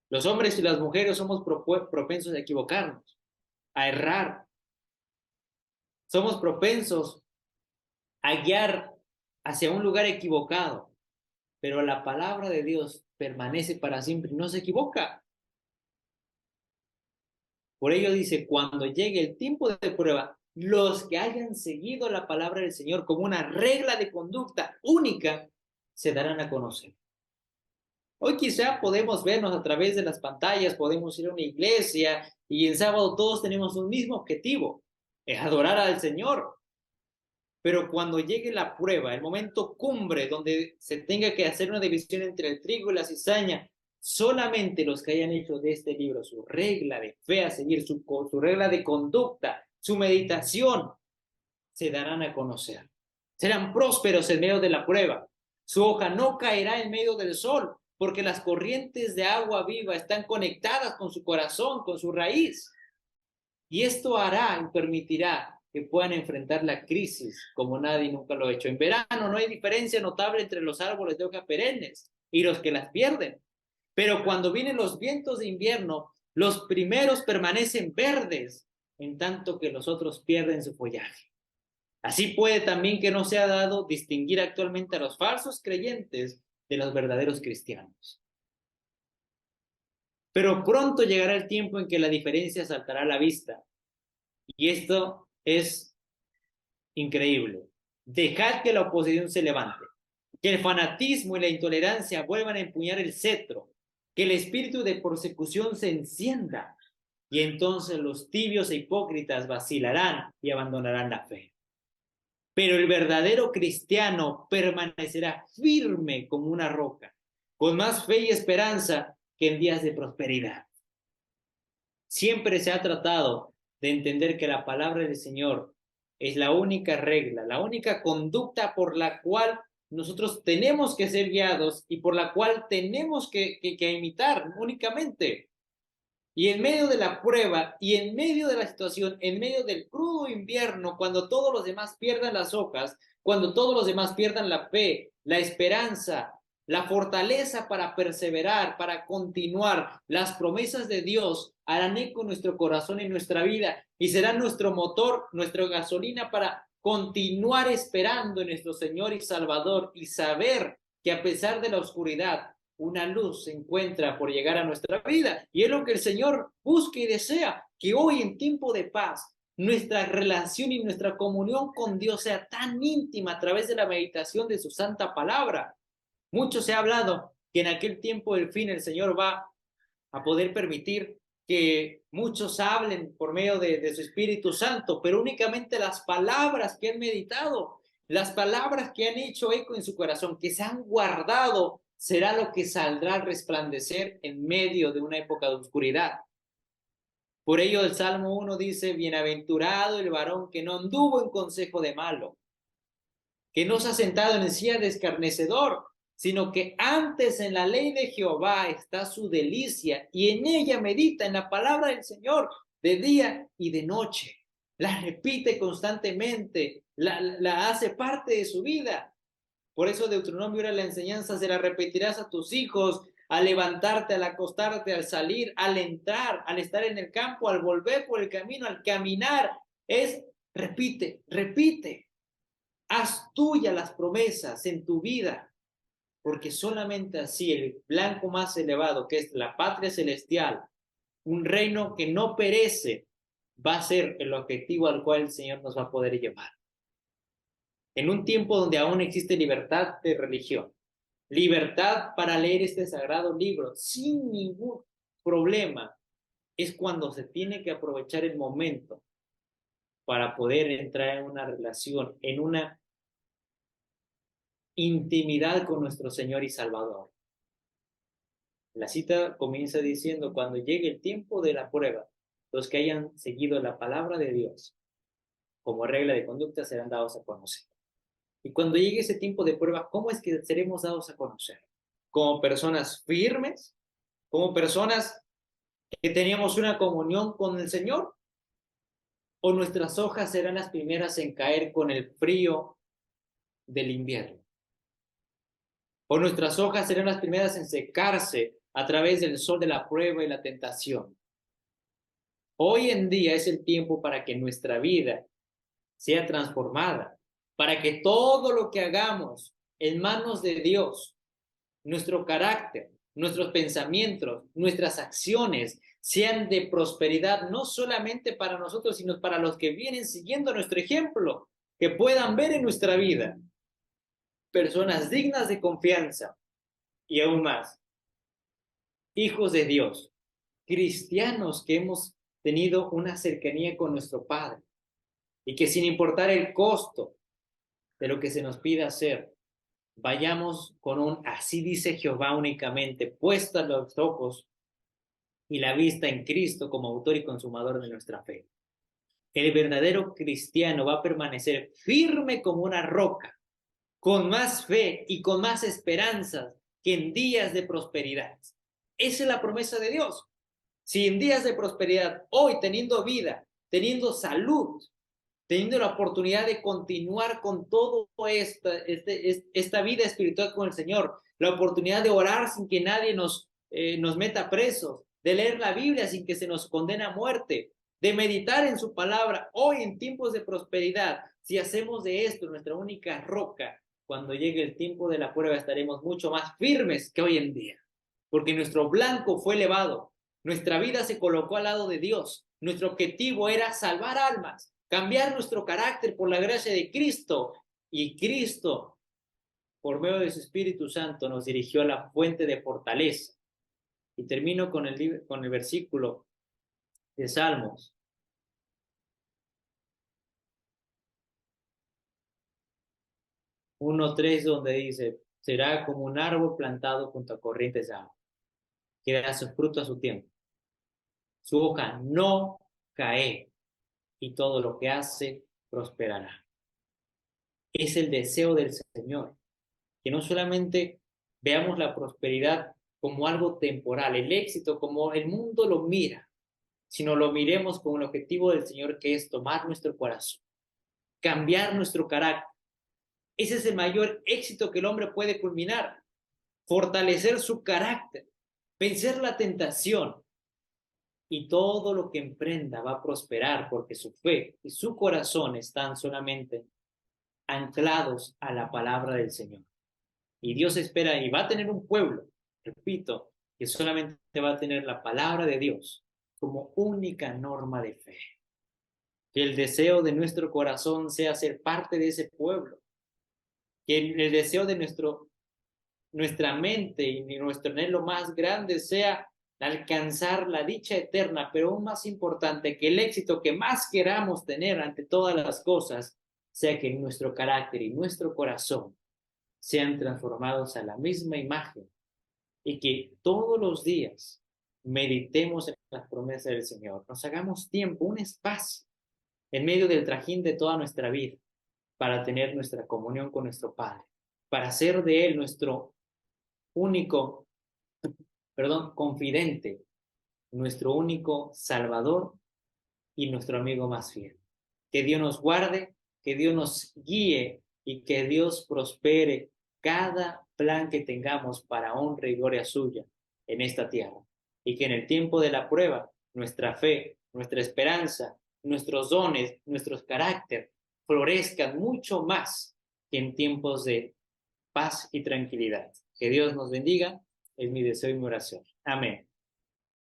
Los hombres y las mujeres somos propensos a equivocarnos, a errar. Somos propensos a guiar hacia un lugar equivocado, pero la palabra de Dios permanece para siempre y no se equivoca. Por ello dice, cuando llegue el tiempo de prueba, los que hayan seguido la palabra del Señor como una regla de conducta única, se darán a conocer. Hoy quizá podemos vernos a través de las pantallas, podemos ir a una iglesia y en sábado todos tenemos un mismo objetivo, es adorar al Señor. Pero cuando llegue la prueba, el momento cumbre donde se tenga que hacer una división entre el trigo y la cizaña, solamente los que hayan hecho de este libro su regla de fe a seguir, su regla de conducta, su meditación, se darán a conocer. Serán prósperos en medio de la prueba. Su hoja no caerá en medio del sol, porque las corrientes de agua viva están conectadas con su corazón, con su raíz. Y esto hará y permitirá que puedan enfrentar la crisis como nadie nunca lo ha hecho. En verano no hay diferencia notable entre los árboles de hoja perennes y los que las pierden. Pero cuando vienen los vientos de invierno, los primeros permanecen verdes, en tanto que los otros pierden su follaje. Así puede también que no se ha dado distinguir actualmente a los falsos creyentes de los verdaderos cristianos. Pero pronto llegará el tiempo en que la diferencia saltará a la vista. Y esto es increíble. Dejad que la oposición se levante, que el fanatismo y la intolerancia vuelvan a empuñar el cetro, que el espíritu de persecución se encienda, y entonces los tibios e hipócritas vacilarán y abandonarán la fe. Pero el verdadero cristiano permanecerá firme como una roca, con más fe y esperanza que en días de prosperidad. Siempre se ha tratado de entender que la palabra del Señor es la única regla, la única conducta por la cual nosotros tenemos que ser guiados y por la cual tenemos que imitar únicamente. Y en medio de la prueba y en medio de la situación, en medio del crudo invierno, cuando todos los demás pierdan las hojas, cuando todos los demás pierdan la fe, la esperanza, la fortaleza para perseverar, para continuar, las promesas de Dios harán eco en nuestro corazón y nuestra vida y serán nuestro motor, nuestra gasolina para continuar esperando en nuestro Señor y Salvador y saber que a pesar de la oscuridad, una luz se encuentra por llegar a nuestra vida. Y es lo que el Señor busca y desea, que hoy en tiempo de paz, nuestra relación y nuestra comunión con Dios sea tan íntima a través de la meditación de su santa palabra. Mucho se ha hablado que en aquel tiempo del fin el Señor va a poder permitir que muchos hablen por medio de su Espíritu Santo, pero únicamente las palabras que han meditado, las palabras que han hecho eco en su corazón, que se han guardado, será lo que saldrá a resplandecer en medio de una época de oscuridad. Por ello el Salmo 1 dice, bienaventurado el varón que no anduvo en consejo de malo, que no se ha sentado en silla de escarnecedor, sino que antes en la ley de Jehová está su delicia y en ella medita en la palabra del Señor de día y de noche. La repite constantemente, la hace parte de su vida. Por eso Deuteronomio era la enseñanza, se la repetirás a tus hijos, al levantarte, al acostarte, al salir, al entrar, al estar en el campo, al volver por el camino, al caminar. Es repite, repite. Haz tuya las promesas en tu vida, porque solamente así el blanco más elevado, que es la patria celestial, un reino que no perece, va a ser el objetivo al cual el Señor nos va a poder llevar. En un tiempo donde aún existe libertad de religión, libertad para leer este sagrado libro sin ningún problema, es cuando se tiene que aprovechar el momento para poder entrar en una relación, en una intimidad con nuestro Señor y Salvador. La cita comienza diciendo, cuando llegue el tiempo de la prueba, los que hayan seguido la palabra de Dios como regla de conducta serán dados a conocer. Y cuando llegue ese tiempo de prueba, ¿cómo es que seremos dados a conocer? Como personas firmes, como personas que teníamos una comunión con el Señor, o nuestras hojas serán las primeras en caer con el frío del invierno, o nuestras hojas serán las primeras en secarse a través del sol de la prueba y la tentación. Hoy en día es el tiempo para que nuestra vida sea transformada, para que todo lo que hagamos en manos de Dios, nuestro carácter, nuestros pensamientos, nuestras acciones, sean de prosperidad, no solamente para nosotros, sino para los que vienen siguiendo nuestro ejemplo, que puedan ver en nuestra vida personas dignas de confianza y aún más, hijos de Dios, cristianos que hemos tenido una cercanía con nuestro Padre y que sin importar el costo de lo que se nos pida hacer, vayamos con un así dice Jehová únicamente, puestos los ojos y la vista en Cristo como autor y consumador de nuestra fe. El verdadero cristiano va a permanecer firme como una roca, con más fe y con más esperanzas que en días de prosperidad. Esa es la promesa de Dios. Si en días de prosperidad, hoy teniendo vida, teniendo salud, teniendo la oportunidad de continuar con toda esta vida espiritual con el Señor, la oportunidad de orar sin que nadie nos meta presos, de leer la Biblia sin que se nos condene a muerte, de meditar en su palabra, hoy en tiempos de prosperidad, si hacemos de esto nuestra única roca, cuando llegue el tiempo de la prueba estaremos mucho más firmes que hoy en día, porque nuestro blanco fue elevado, nuestra vida se colocó al lado de Dios, nuestro objetivo era salvar almas, cambiar nuestro carácter por la gracia de Cristo, y Cristo, por medio de su Espíritu Santo, nos dirigió a la fuente de fortaleza. Y termino con el versículo de Salmos. Uno 3 donde dice, será como un árbol plantado junto a corrientes de agua, que da su fruto a su tiempo. Su hoja no cae, y todo lo que hace prosperará. Es el deseo del Señor, que no solamente veamos la prosperidad como algo temporal, el éxito como el mundo lo mira, sino lo miremos con el objetivo del Señor, que es tomar nuestro corazón, cambiar nuestro carácter. Ese es el mayor éxito que el hombre puede culminar, fortalecer su carácter, vencer la tentación, y todo lo que emprenda va a prosperar porque su fe y su corazón están solamente anclados a la palabra del Señor. Y Dios espera y va a tener un pueblo, repito, que solamente va a tener la palabra de Dios como única norma de fe. Que el deseo de nuestro corazón sea ser parte de ese pueblo. Que el deseo de nuestra mente y nuestro anhelo más grande sea alcanzar la dicha eterna, pero aún más importante, que el éxito que más queramos tener ante todas las cosas sea que nuestro carácter y nuestro corazón sean transformados a la misma imagen y que todos los días meditemos en las promesas del Señor, nos hagamos tiempo, un espacio en medio del trajín de toda nuestra vida para tener nuestra comunión con nuestro Padre, para hacer de Él nuestro único, confidente, nuestro único Salvador y nuestro amigo más fiel. Que Dios nos guarde, que Dios nos guíe y que Dios prospere cada plan que tengamos para honra y gloria suya en esta tierra. Y que en el tiempo de la prueba, nuestra fe, nuestra esperanza, nuestros dones, nuestros carácter florezcan mucho más que en tiempos de paz y tranquilidad. Que Dios nos bendiga, es mi deseo y mi oración. Amén.